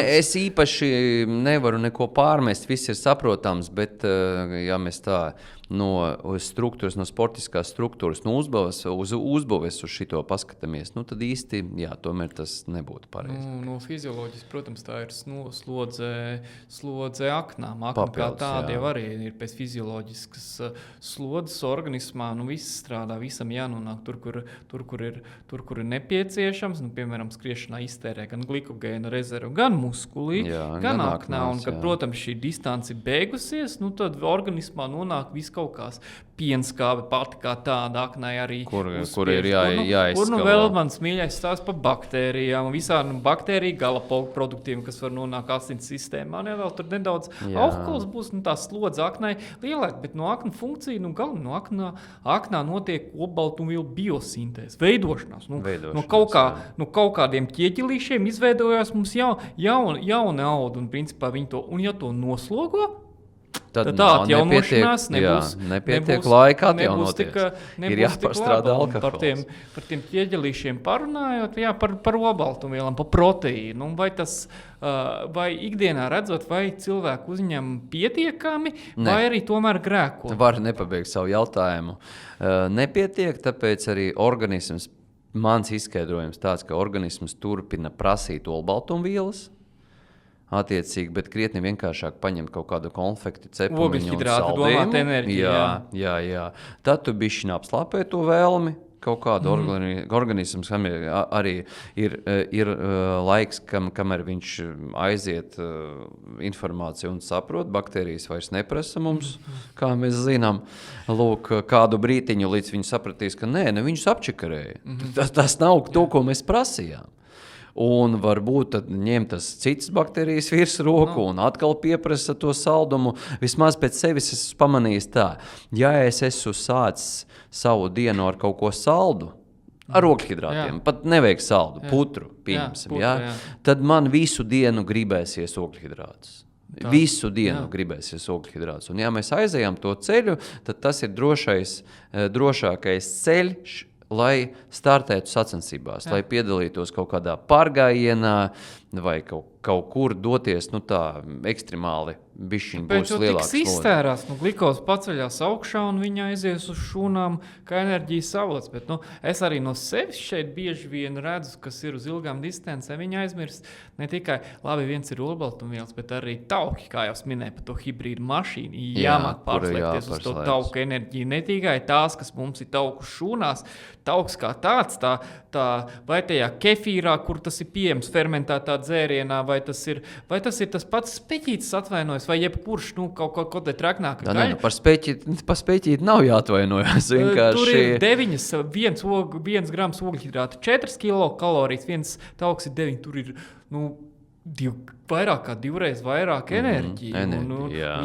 Es īpaši nevaru neko pārmest, viss ir saprotams, bet ja mēs tā no struktūras, no sportiskās struktūras, no uzbūves uz šito paskatāmies, tad īsti, jā, tomēr tas nebūtu pareizi. No fizioloģijas, protams, tā ir slodze aknām. Akna kā tāda jau arī ir pēc fizioloģiskas slodzes organismā, viss strādā, visam jānonāk tur, kur ir nepieciešams. Piemēram, skriešanā iztērē gan glikogēna rezervu, gan muskulī, gan aknā. Un, kad, protams, šī distance ir beigusies, tad organismā nonāk viss kaut kās pienskābe pati kā tāda aknai arī kur ir jāizskalo. Kur vēl mans mīļais stāsts par baktērijām un visām baktēriju galapogu produktiem, kas var nonākt asins sistēmā. Vēl tur nedaudz alkohols būs, tā slodze aknai lielāk, bet no akna funkcija, no aknā notiek olbaltumvielu biosintēze, veidošanās. No kaut kādiem ķieģelīšiem izveidojās mums jauna auda, un principā viņi to, un ja to noslogo, tad atjaunošanās nepietiek laika atjaunoties. Ir jāpārstrādā alkohols. Par tiem ķieģelīšiem parunājot, par olbaltumvielām, par proteīnu. Vai ikdienā redzot, vai cilvēku uzņem pietiekami, vai arī tomēr grēko? Var nepabeigt savu jautājumu. Nepietiek, tāpēc arī organisms, mans izskaidrojums tāds, ka organisms turpina prasīt olbaltumvielas, attiecīgi, bet krietni vienkāršāk paņemt kaut kādu konfekti, cepumiņu un saldējumu. Jā. Tad tu bišķiņ apslāpē to vēlmi, kaut kādu organisms, kam arī ir laiks, kamēr viņš aiziet informāciju un saprot, baktērijas vairs neprasa mums, kā mēs zinām. Lūk, kādu brītiņu līdz viņi sapratīs, ka viņus apčakarēja. Tas nav to, ko mēs prasījām. Un varbūt tad ņem tas cits baktērijas virsroku un atkal pieprasa to saldumu. Vismaz pēc sevis es pamanījis tā, ja es esmu sācis savu dienu ar kaut ko saldu, ar ogļhidrātiem, pat nevajag saldu, putru, pieņemsim, tad man visu dienu gribēsies ogļhidrātus. Visu dienu gribēsies ogļhidrātus. Un ja mēs aizejam to ceļu, tad tas ir drošākais ceļš, lai startētu sacensībās, lai piedalītos kaut kādā pārgājienā vai kaut kur doties, tā ekstremāli bišķiņ būs lielāks slodzi. Iztērās, glikos paceļās augšā un viņa aizies uz šūnām kā enerģijas avots, bet es arī no sevis šeit bieži vien redzu, kas ir uz ilgām distancēm, viņa aizmirst ne tikai, labi, viens ir olbaltumvielas, bet arī tauki, kā jau minēju par to hibrīdu mašīnu, jāmāk pārslēgties uz to tauku enerģiju, ne tikai tās, kas mums ir tauku šūnās, tauks kā tāds, vai tajā kefīrā, kur tas ir pieejams fermentētā dzērienā, vai tas ir tas pats speķītis atvainojas, vai jebkurš, kaut ko te traknāk. Par speķīti nav jāatvainojas. Tur ir 1 grams ogļhidrātu, 4 kilokalorijas, viens tauks ir 9, tur ir, vairāk kā 2 reizes vairāk enerģija.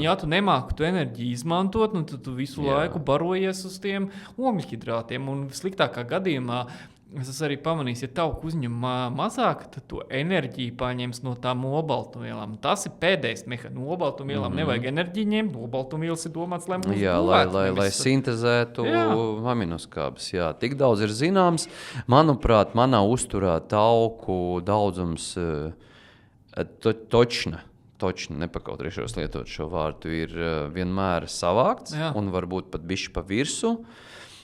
Ja tu nemāki tu enerģiju izmantot, tad tu visu laiku barojies uz tiem ogļhidrātiem. Un sliktākā gadījumā es arī pamanīju, ja tauku uzņem mazāk, tad to enerģiju paņems no tām olbaltumvielām. Tas ir pēdējais mehānisms. No olbaltumvielām nevajag enerģiju ņemt. Olbaltumvielas ir domāts, lai mums būvētu. Lai sintezētu aminoskābes. Tik daudz ir zināms. Manuprāt, manā uzturā tauku daudzums točna, nepakautrīšos lietot šo vārdu, ir vienmēr savākts un varbūt pat bišķi pa virsu,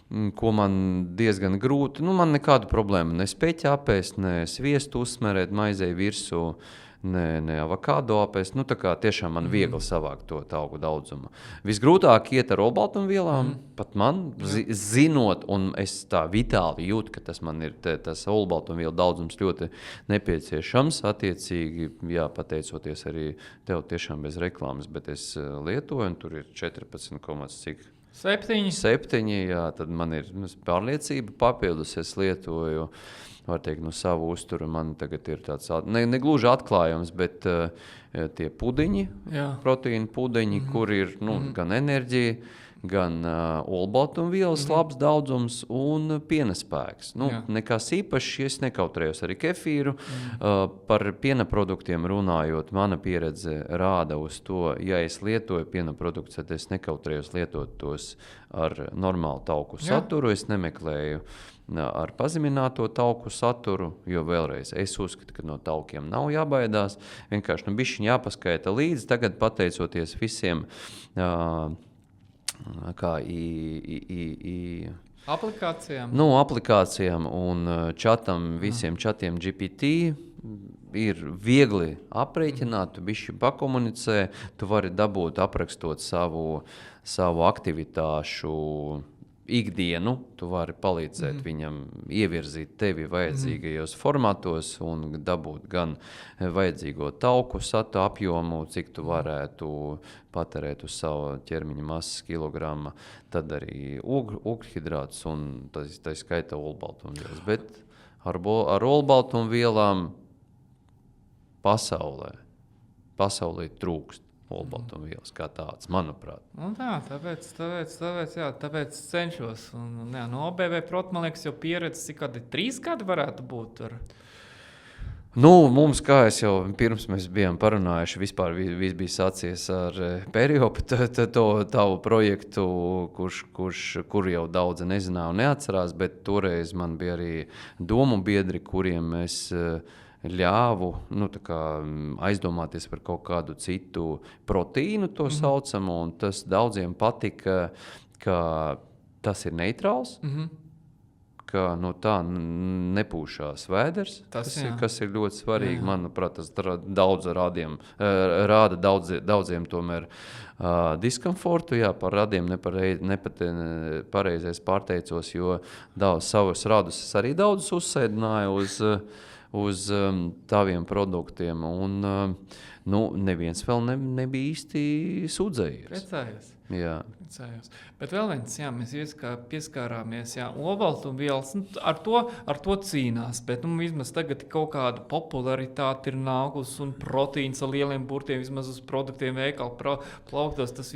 ko man diezgan grūti, man nekādu problēmu nespēj apēst, ne sviestu uzsmerēt maizei virsū, ne avokado apēst, tā kā tiešām man viegli savākt to tauku daudzumu. Visgrūtāk iet ar olbaltumvielām, pat man, zinot, un es tā vitāli jūtu, ka tas man ir tas olbaltumvielu daudzums ļoti nepieciešams, attiecīgi, pateicoties arī tev tiešām bez reklāmas, bet es lietoju, un tur ir 14, cik 7, jā, tad man ir pārliecība papildus, es lietoju, var teikt, savu uzturu, man tagad ir tāds, ne gluži atklājums, bet tie pudiņi, proteīna pudiņi, kur ir, gan enerģija, gan olbaltumvielas labs daudzums un piena spēks. Nekas īpašs, es nekautrējos arī kefīru. Par piena produktiem runājot, mana pieredze rāda uz to, ja es lietoju piena produktus, tad es nekautrējos lietot tos ar normālu tauku saturu. Es nemeklēju ar pazemināto tauku saturu, jo vēlreiz es uzskatu, ka no taukiem nav jābaidās. Vienkārši bišķiņ jāpaskaita līdzi. Tagad pateicoties visiem aplikācijām un visiem čatiem GPT ir viegli aprēķināt, tu bišķi pakomunicē, tu vari dabūt aprakstot savu aktivitāšu ikdienu, tu vari palīdzēt viņam ievirzīt tevi vajadzīgajos formātos un dabūt gan vajadzīgo tauku satu apjomu, cik tu varētu patērēt uz savu ķermeņa masas kilograma, tad arī ugļhidrātus un tā skaita olbaltumvielas. Bet ar olbaltumvielām pasaulē trūkst olbaltumvielas kā tāds, manuprāt. Tāpēc cenšos. OBV prot, man liekas, jau pieredze, cik kādi 3 gadi varētu būt. Mums, kā es jau pirms mēs bijām parunājuši, vispār viss bija sācies ar Periopu, tavu projektu, kuru jau daudzi nezināja un neatcerās, bet toreiz man bija arī domu biedri, kuriem es ļāvu aizdomāties par kaut kādu citu proteīnu, to saucamu, un tas daudziem patika, ka tas ir neitrāls, ka no tā nepūšās vēders, kas ir ļoti svarīgi. Manuprāt, tas rāda daudziem tomēr diskomfortu. Jā, par radiem pareizais pārteicos, jo savus radus es arī daudzus uzsēdināju uz taviem produktiem, un neviens vēl nebija īsti sūdzējies. Priecājos. Jā. Bet vēl viens, mēs pieskārāmies, olbaltumvielas, ar to cīnās, bet vismaz tagad kaut kāda popularitāte ir nākus un proteīns ar lieliem burtiem, vismaz uz produktiem veikalu plauktos, tas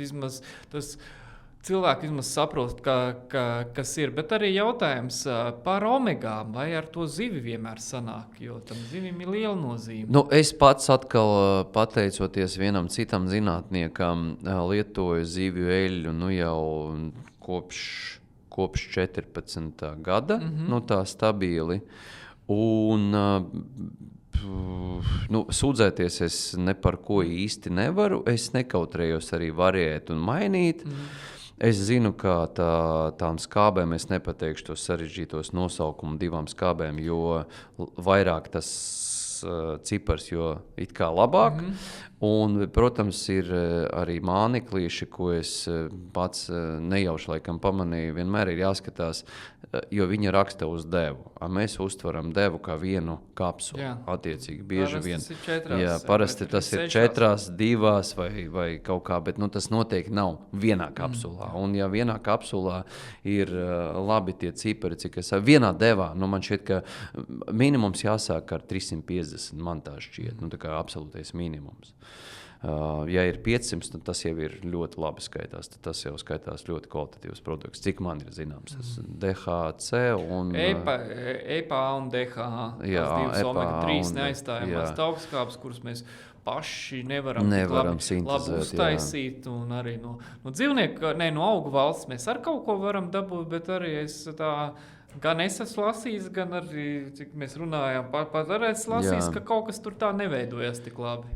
cilvēki vismaz saprot, kas ir. Bet arī jautājums par omegām, vai ar to zivi vienmēr sanāk, jo tam zivim ir liela nozīme. Es pats atkal, pateicoties vienam citam zinātniekam, lietoju zivju eļļu jau kopš 14. gada, tā stabili. Un sūdzēties es ne par ko īsti nevaru, es nekautrējos arī variēt un mainīt. Es zinu, ka tām skābēm es nepateikšu tos sarežģītos nosaukumu 2 skābēm, jo vairāk tas cipars, jo it kā labāk. Un, protams, ir arī māneklīši, ko es pats nejauši laikam pamanīju, vienmēr ir jāskatās, jo viņi raksta uz devu. Mēs uztveram devu kā vienu kapsulu. Attiecīgi, bieži vien. Parasti tas ir 4, 2 vai kaut kā, bet tas noteikti nav vienā kapsulā. Un ja vienā kapsulā ir labi tie cipari, cik es vienā devā, man šķiet, ka minimums jāsāk ar 350, man tā šķiet, tā kā absolūtais minimums. Ja ir 500, tad tas jau ir ļoti labi skaitās. Tas jau skaitās ļoti kvalitatīvs produkts. Cik man ir zināms, tas DHC un EPA un DHA. Tas 2 omega-3 neaizstājamās taukskābes, kuras mēs paši nevaram labi uztaisīt. Un arī no dzīvnieku, no augu valsts mēs ar kaut ko varam dabūt, bet arī gan es esmu lasījis, gan arī, cik mēs runājām, pat arī esmu lasījis, ka kaut kas tur tā neveidojas tik labi.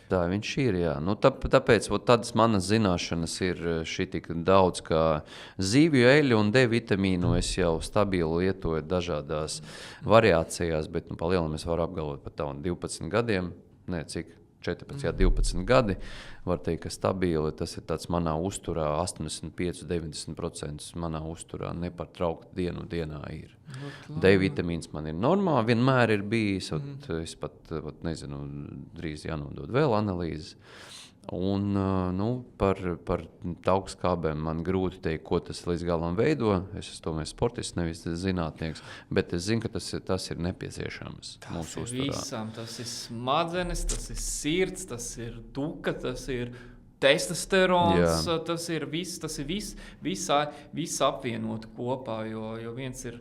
Tā viņš ir, jā. Tāpēc tādas manas zināšanas ir šitik daudz, kā zivju eļļu un D vitamīnu es jau stabili lietoju dažādās variācijās, bet pa lielam es varu apgalvot par 12 gadiem, 12 gadi, var teikt, ka stabili, tas ir tāds manā uzturā, 85–90% manā uzturā nepārtraukti dienā ir. D vitamīns man ir normāli, vienmēr ir bijis, es pat nezinu, drīz jānodod vēl analīzes. Un par augstskābēm man grūti teikt, ko tas līdz galam veido. Es esmu tomēr sportists, nevis zinātnieks, bet es zinu, ka tas ir nepieciešams mūsu uzturā. Visam, tas ir smadzenes, tas ir sirds, tas ir tuka, tas ir testosterons, tas ir viss apvienot kopā, jo viens ir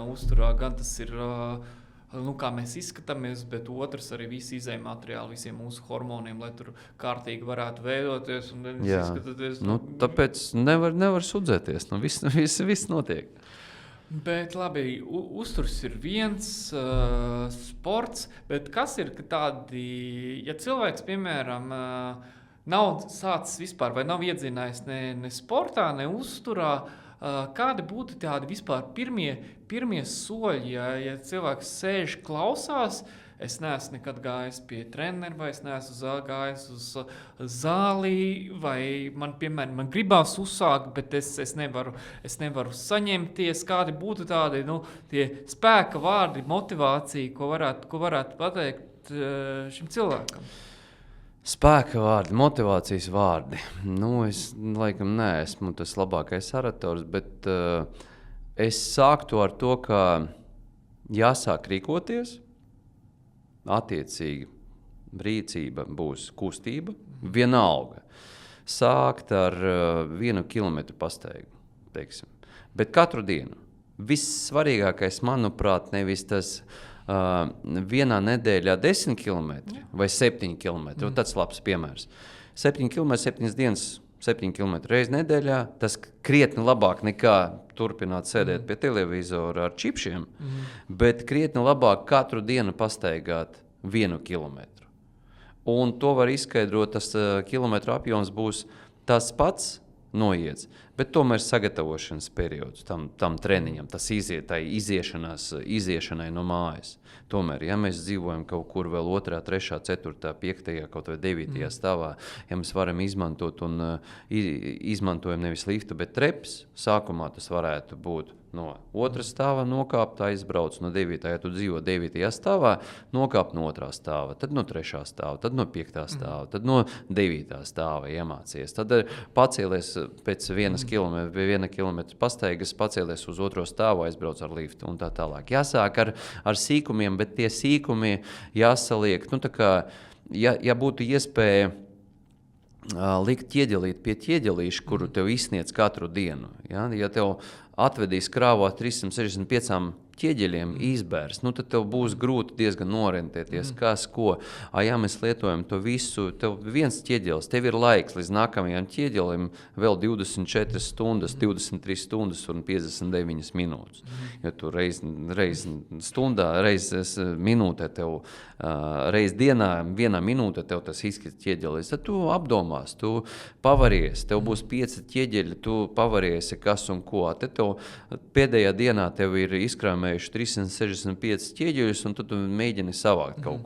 uzturā, gan tas ir kā mēs izskatāmies, bet otrs arī visi izējuma materiāli visiem mūsu hormoniem, lai tur kārtīgi varētu veidoties un izskatāties. Tāpēc nevar sudzēties. Viss notiek. Bet labi, uzturs ir viens sports, bet kas ir tādi, ja cilvēks, piemēram, nav sācis vispār vai nav iedzinājis ne sportā, ne uzturā, kādi būtu tādi vispār pirmie soļi, ja cilvēks sēž klausās, es neesmu nekad gājis pie trenera, vai es neesmu gājis uz zāli, vai man gribās uzsākt, bet es nevaru saņemties, kādi būtu tādi, tie spēka vārdi, motivācija, ko varētu pateikt šim cilvēkam. Spēka vārdi, motivācijas vārdi. Es laikam neesmu tas labākais orators, bet es sāktu ar to, ka jāsāk rīkoties. Attiecīgi rīcība būs kustība, vienalga. Sākt ar 1 kilometru pastaigu, teiksim. Bet katru dienu. Vissvarīgākais, manuprāt, nevis tas vienā nedēļā 10 km vai 7 km. Tas labs piemērs. 7 km, 7 dienas, 7 km reizi nedēļā. Tas krietni labāk nekā turpināt sēdēt pie televizora ar čipšiem, bet krietni labāk katru dienu pastaigāt 1 kilometru. Un to var izskaidrot, tas kilometru apjoms būs tas pats noiets, bet tomēr sagatavošanas periods tam treniņam, tas iziešanai no mājas. Tomēr, ja mēs dzīvojam kaut kur vēl 2., 3., 4., 5., kaut vai 9. stāvā, ja mēs varam izmantot un izmantojam nevis liftu, bet treps, sākumā tas varētu būt no 2. stāva nokāpt, aizbrauc no 9. Ja tu dzīvo 9. stāvā, nokāpt no 2. stāva, tad no 3. stāva, tad no 5. stāva, tad no 9. stāva iemācies. Tad pacielies pēc 1 kilometra pastaigas, pacielies uz 2. stāvu, aizbrauc ar liftu un tā tālāk. Jāsāk ar sīkumiem, bet tie sīkumi jāsaliek, ja būtu iespēja likt ķieģelīt pie ķieģelīša, kuru tev izsniedz katru dienu. Ja tev atvedīs krāvā 365 ķieģeļiem izbērs, tad tev būs grūti diezgan orientēties, kas, ko. Ja mēs lietojam to visu, tev viens ķieģelis, tev ir laiks līdz nākamajam ķieģelim vēl 24 stundas, 23 stundas un 59 minūtes. Ja tu reiz stundā, reiz minūtē tev, reiz dienā, 1 minūte tev tas izskats ķieģelis, tad tu apdomās, tu pavaries, tev būs 5 ķieģeļi, tu pavariesi kas un ko. Te tev pēdējā dienā tev ir izkrāmējuši 365 ķieģeļus, un tu mēģini savākt kaut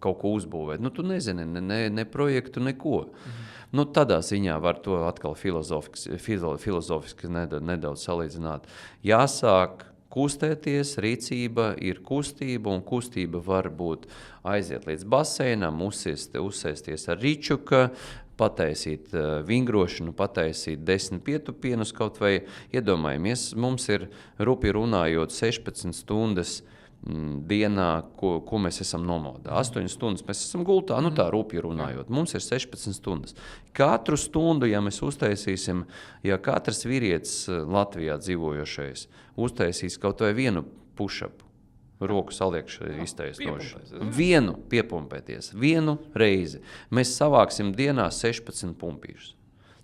ko uzbūvēt. Tu nezini ne projektu, neko. Tādā ziņā var to atkal filozofiski nedaudz salīdzināt. Jāsāk kustēties, rīcība ir kustība, un kustība var būt aiziet līdz baseinam, uzsēsties ar ričuka, pataisīt vingrošanu, pataisīt 10 pietupienus kaut vai. Iedomājamies, mums ir rupi runājot 16 stundas dienā, ko mēs esam nomodā. 8 stundas mēs esam gultā, tā rupi runājot. Mums ir 16 stundas. Katru stundu, ja mēs uztaisīsim, ja katrs vīrietis Latvijā dzīvojošais uztaisīs kaut vai 1 push-upu, roku saliekšu iztaisnoši. 1 piepumpēties, 1 reizi. Mēs savāksim dienā 16 pumpīšus.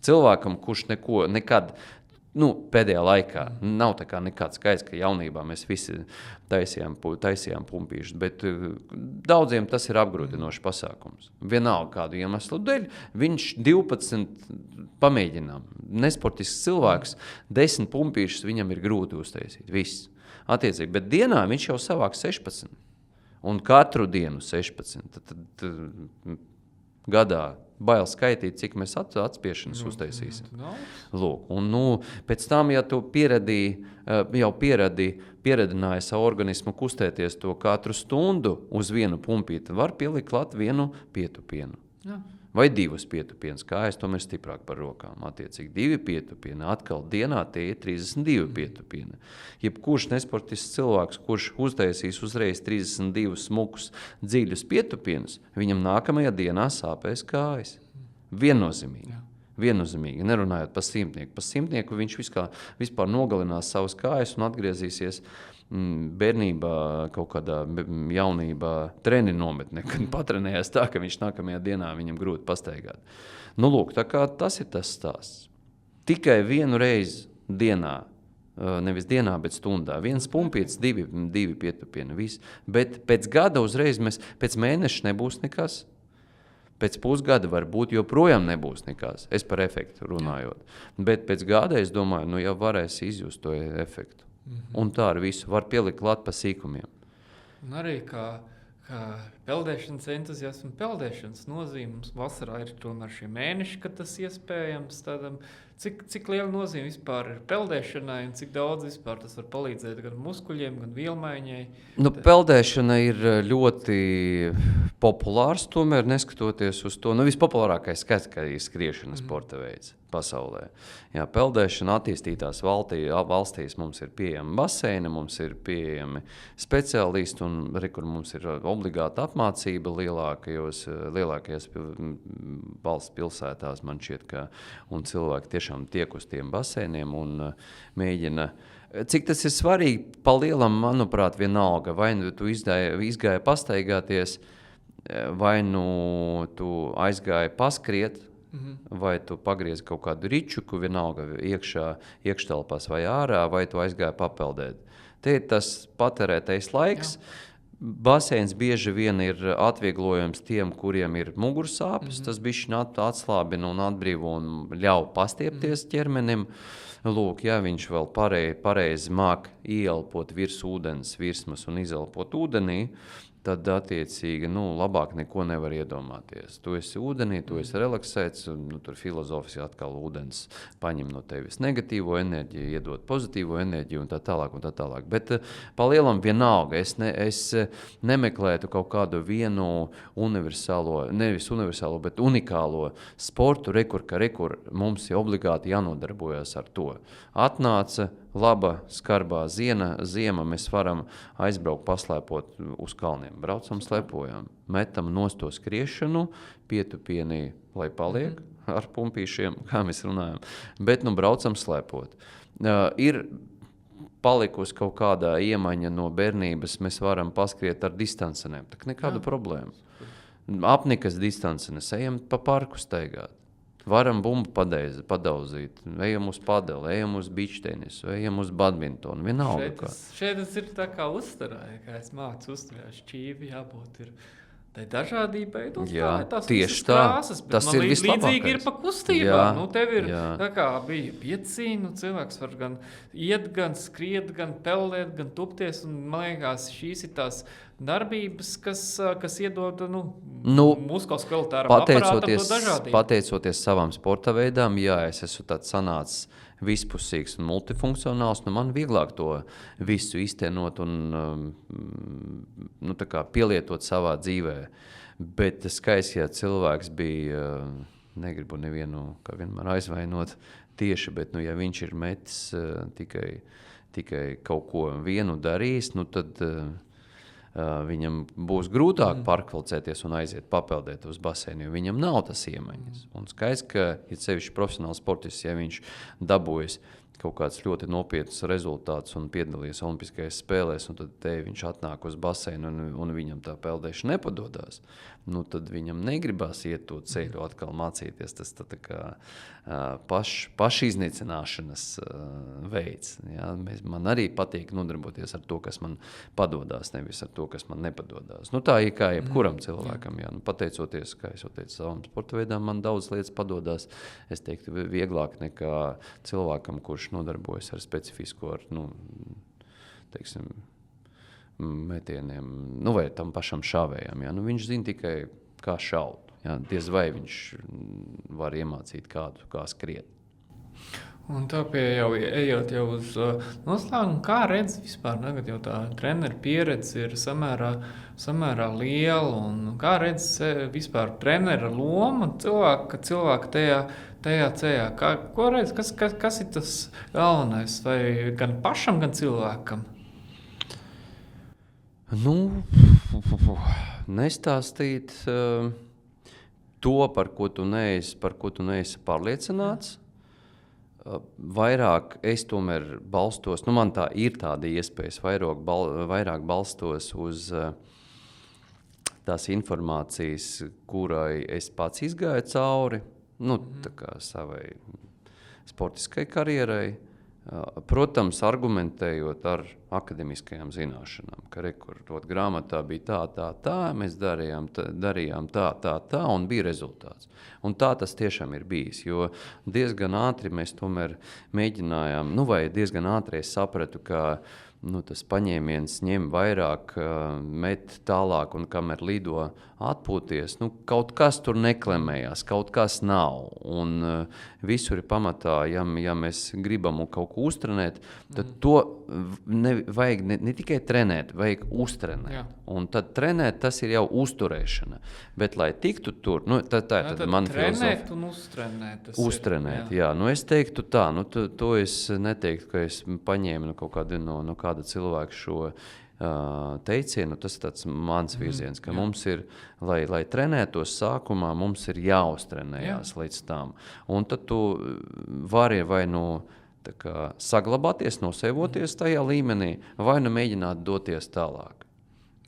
Cilvēkam, kurš nekad, pēdējā laikā, nav tā kā nekāds skaits, ka jaunībā mēs visi taisījām pumpīšus, bet daudziem tas ir apgrūtinošs pasākums. Vienalga kādu iemeslu dēļ, viņš 12 pamēģinām. Nesportisks cilvēks, 10 pumpīšus viņam ir grūti uztaisīt, viss. Attiecīgi, bet dienā viņš jau savāk 16. Un katru dienu 16. Tad gadā bail skaitīt, cik mēs atspiešanas uztaisīsim. Lūk, un pēc tam, ja tu pieredināji savu organismu kustēties to katru stundu uz 1 pumpīti, var pielikt klāt 1 pietupienu. vai 2 pietupienus, kājas tomēr stiprāk par rokām. Attiecīgi 2 pietupieni, atkal dienā tie ir 32 pietupieni. Jebkurš nesportists cilvēks, kurš uztaisīs uzreiz 32 smukus dziļus pietupienus, viņam nākamajā dienā sāpēs kājas. Viennozīmīgi. Viennozīmīgi, nerunājot par simtnieku. Par simtnieku viņš vispār nogalinās savas kājas un atgriezīsies bērnībā, kaut kādā jaunībā treni nometnē, kad patrenējās tā, ka viņš nākamajā dienā viņam grūti pastaigāt. Nu, lūk, tā kā tas ir tas stāsts. Tikai vienu reizi dienā, nevis dienā, bet stundā. 1 pumpīts, 2 pietupieni, viss. Bet pēc gada uzreiz pēc mēneša nebūs nekas. Pēc pusgada varbūt joprojām nebūs nekas. Es par efektu runājot. Bet pēc gada, es domāju, jau varēs izjust to efektu. Un tā ar visu var pielikt klāt pa sīkumiem. Un arī kā peldēšanas entuziasms un peldēšanas nozīmes vasarā ir tomēr šie mēneši, kad tas iespējams. Tādam, cik liela nozīme vispār ir peldēšanai un cik daudz vispār tas var palīdzēt gan muskuļiem, gan vielmaiņai? Peldēšana ir ļoti populārs, tomēr neskatoties uz to. Vispopulārākais skats, ka ir skriešana sporta veids pasaulē. Jā, peldēšana attīstītās valstīs mums ir pieejami baseini, mums ir pieejami speciālisti un kur mums ir obligāta apmācība lielākajās valsts pilsētās, man šķiet, un cilvēki tiešām tiek uz tiem baseiniem un mēģina. Cik tas ir svarīgi, pa lielam, manuprāt, vienalga, vai nu tu izgāji pastaigāties, vai nu tu aizgāji paskriet, vai tu pagriezi kaut kādu ričuku, vienalga iekštelpās vai ārā, vai tu aizgāji papeldēt. Te ir tas patērētais laiks. Baseins bieži vien ir atvieglojums tiem, kuriem ir mugursāpes. Tas bišķi atslābina un atbrīvo un ļauj pastiepties ķermenim. Lūk, ja viņš vēl pareizi māk ieelpot virs ūdens virsmas un izelpot ūdenī, tad attiecīgi, labāk neko nevar iedomāties. Tu esi ūdenī, tu esi relaksēts, tur filozofija atkal ūdens paņem no tevis negatīvo enerģiju, iedod pozitīvo enerģiju un tā tālāk un tā tālāk. Bet pa lielam vienalga, es nemeklētu kaut kādu vienu nevis universālo, bet unikālo sportu, rekur mums ir obligāti jānodarbojas ar to. Atnāca laba, skarbā ziema, mēs varam aizbraukt, paslēpot uz kalniem. Braucam, slēpojam, metam nost to skriešanu, pietupienī, lai paliek ar pumpīšiem, kā mēs runājam, bet braucam slēpot. Ir palikusi kaut kādā iemaņa no bērnības, mēs varam paskriet ar distancenēm, tā nekādu problēmu. Apnikas distancenes, ejam pa parku staigāt. Varam bumbu padauzīt, ejam uz padeli, ejam uz bičtenisu, ejam uz badmintonu, vienalga. Šeit tas ir tā kā uzturēja, kā es mācu uzturēt šķīvi, jābūt ir tai dažādībai. Jā, tieši tā. Krāsas, tas ir vislabākais. Līdzīgi ir pa kustībām. Tev ir tā kā bija piecīni, cilvēks var gan iet, gan skriet, gan peldēt, gan tupties, un man liekas, šīs ir tās darbības, kas iedod muskuloskeletāram aparātam to dažādību. Pateicoties savām sporta veidām, es esmu tāds sanācis vispusīgs un multifunkcionāls, man vieglāk to visu iztenot un tā kā pielietot savā dzīvē. Bet skaisti, ja cilvēks bija, negribu nevienu, kā vienmēr aizvainot tieši, bet ja viņš ir metis tikai kaut ko vienu darījis, tad viņam būs grūtāk pārkvalificēties un aiziet papeldēt uz baseinu, jo viņam nav tas iemaņas. Un skaisti, ka ir sevišķi profesionāls sportists, ja viņš dabūjas kaut kāds ļoti nopietns rezultāts un piedalījies olimpiskajās spēlēs, un tad viņš atnāk uz baseinu un viņam tā peldēšana nepododās. Tad viņam negribās iet to ceļu atkal mācīties. Tas tā kā pašiznīcināšanas veids. Ja? Man arī patīk nodarboties ar to, kas man padodās, nevis ar to, kas man nepadodās. Tā ir kā jebkuram cilvēkam. Ja? Pateicoties, kā es jau teicu, savam sporta veidām, man daudz lietas padodās. Es teiktu, vieglāk nekā cilvēkam, kurš nodarbojas ar specifisko, teiksim, metieniem, vai tam pašam šāvējam. Ja? Viņš zina tikai, kā šaut. Ja? Diez vai viņš var iemācīt kādu, kā skriet. Un tā pie jau ejot jau uz noslēgumu, kā redz vispār, tagad jau tā treneru pieredze ir samērā liela, un kā redz vispār trenera loma cilvēka tajā ceļā? Ko redz, kas ir tas galvenais, vai gan pašam, gan cilvēkam? Nu, nestāstīt to, par ko tu neesi pārliecināts. Vairāk es tomēr balstos, man tā ir tāda iespējas, vairāk balstos uz tās informācijas, kurai es pats izgāju cauri, tā kā savai sportiskai karjerai. Protams, argumentējot ar akademiskajām zināšanām, ka grāmatā bija tā, mēs darījām tā, un bija rezultāts. Un tā tas tiešām ir bijis, jo diezgan ātri mēs tomēr mēģinājām, vai diezgan ātri es sapratu, ka tas paņēmiens ņem vairāk, met tālāk, un kamēr lido atpūties, kaut kas tur neklemējās, kaut kas nav. Un visur ir pamatā, ja mēs gribam kaut ko uztrenēt, tad to vajag ne tikai trenēt, vajag uztrenēt. Jā. Un tad trenēt, tas ir jau uzturēšana. Bet, lai tiktu tur, tad man trenēt un uztrenēt. Uztrenēt, jā. Es teiktu tā, to es neteiktu, ka es paņēmu kaut kādu no kāda cilvēka šo teicienu, tas ir tāds mans virziens, ka mums ir, lai trenētos sākumā, mums ir jāuztrenējās līdz tam. Un tad tu vari vai saglabāties, nosēvoties tajā līmenī, vai mēģināt doties tālāk.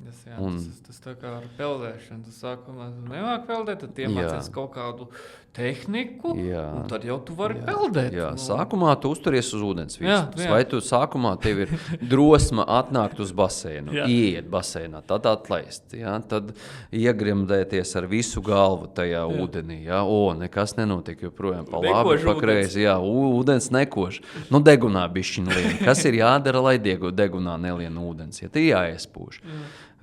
Tas tā kā ar peldēšanu. Tu sākumā nemāk peldēt, tad iemācies kaut kādu tehniku, un tad jau tu vari peldēt. Jā, sākumā tu uzturies uz ūdens virsmas. Vai tu sākumā tev ir drosma atnākt uz baseinu, ieiet baseinā, tad atlaist, tad iegremdēties ar visu galvu tajā ūdenī. Nekas nenotiek, joprojām pa labi, pa kreisi. Ūdens nekož. Degunā bišķiņ lien. Kas ir jādara, lai degunā nelien ūdens? Te jāiespūš.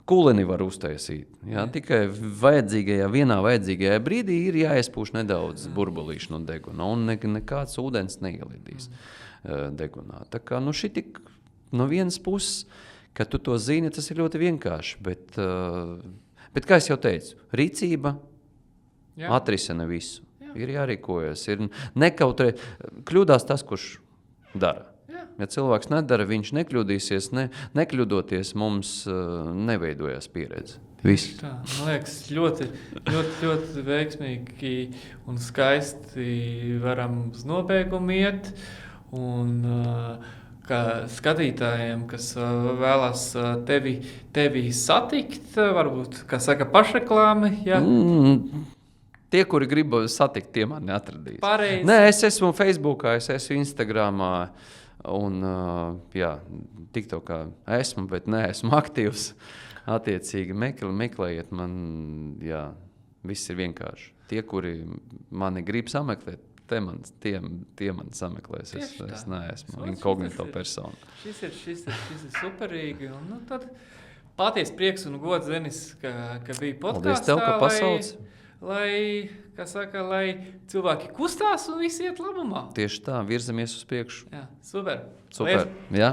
Kuleni var uztaisīt. Tikai vienā vajadzīgajā brīdī ir jāiespūš nedaudz burbulīšu no deguna, un nekāds ūdens neielidīs degunā. Tā kā šitik no vienas puses, kad tu to zini, tas ir ļoti vienkārši, bet kā es jau teicu, rīcība atrisina visu. Ir jārīkojas, ir nekautrē, kļūdās tas, kurš dara. Ja cilvēks nedara, viņš nekļūdīsies, nekļūdoties, mums neveidojas pieredze. Viss. Tā, man liekas, ļoti, ļoti, ļoti veiksmīgi un skaisti varam uz nobeigumu iet. Un kā skatītājiem, kas vēlas tevi satikt, varbūt, kā saka, pašreklāme, Tie, kuri grib satikt, tie mani atradīs. Pareizi. Nē, es esmu Facebookā, es esmu Instagramā. Un, TikTokā esmu, bet neesmu aktīvs. Attiecīgi meklējiet man, viss ir vienkārši. Tie, kuri mani grib sameklēt, tie man sameklēs. Es neesmu inkognito persona. Šis ir superīgi. Un, tad paties prieks un gods, Denis, ka bija podkāstā. Paldies tev, ka pasauc. Lai cilvēki kustās un visi iet labumā. Tieši tā, virzamies uz priekšu. Super. Jā.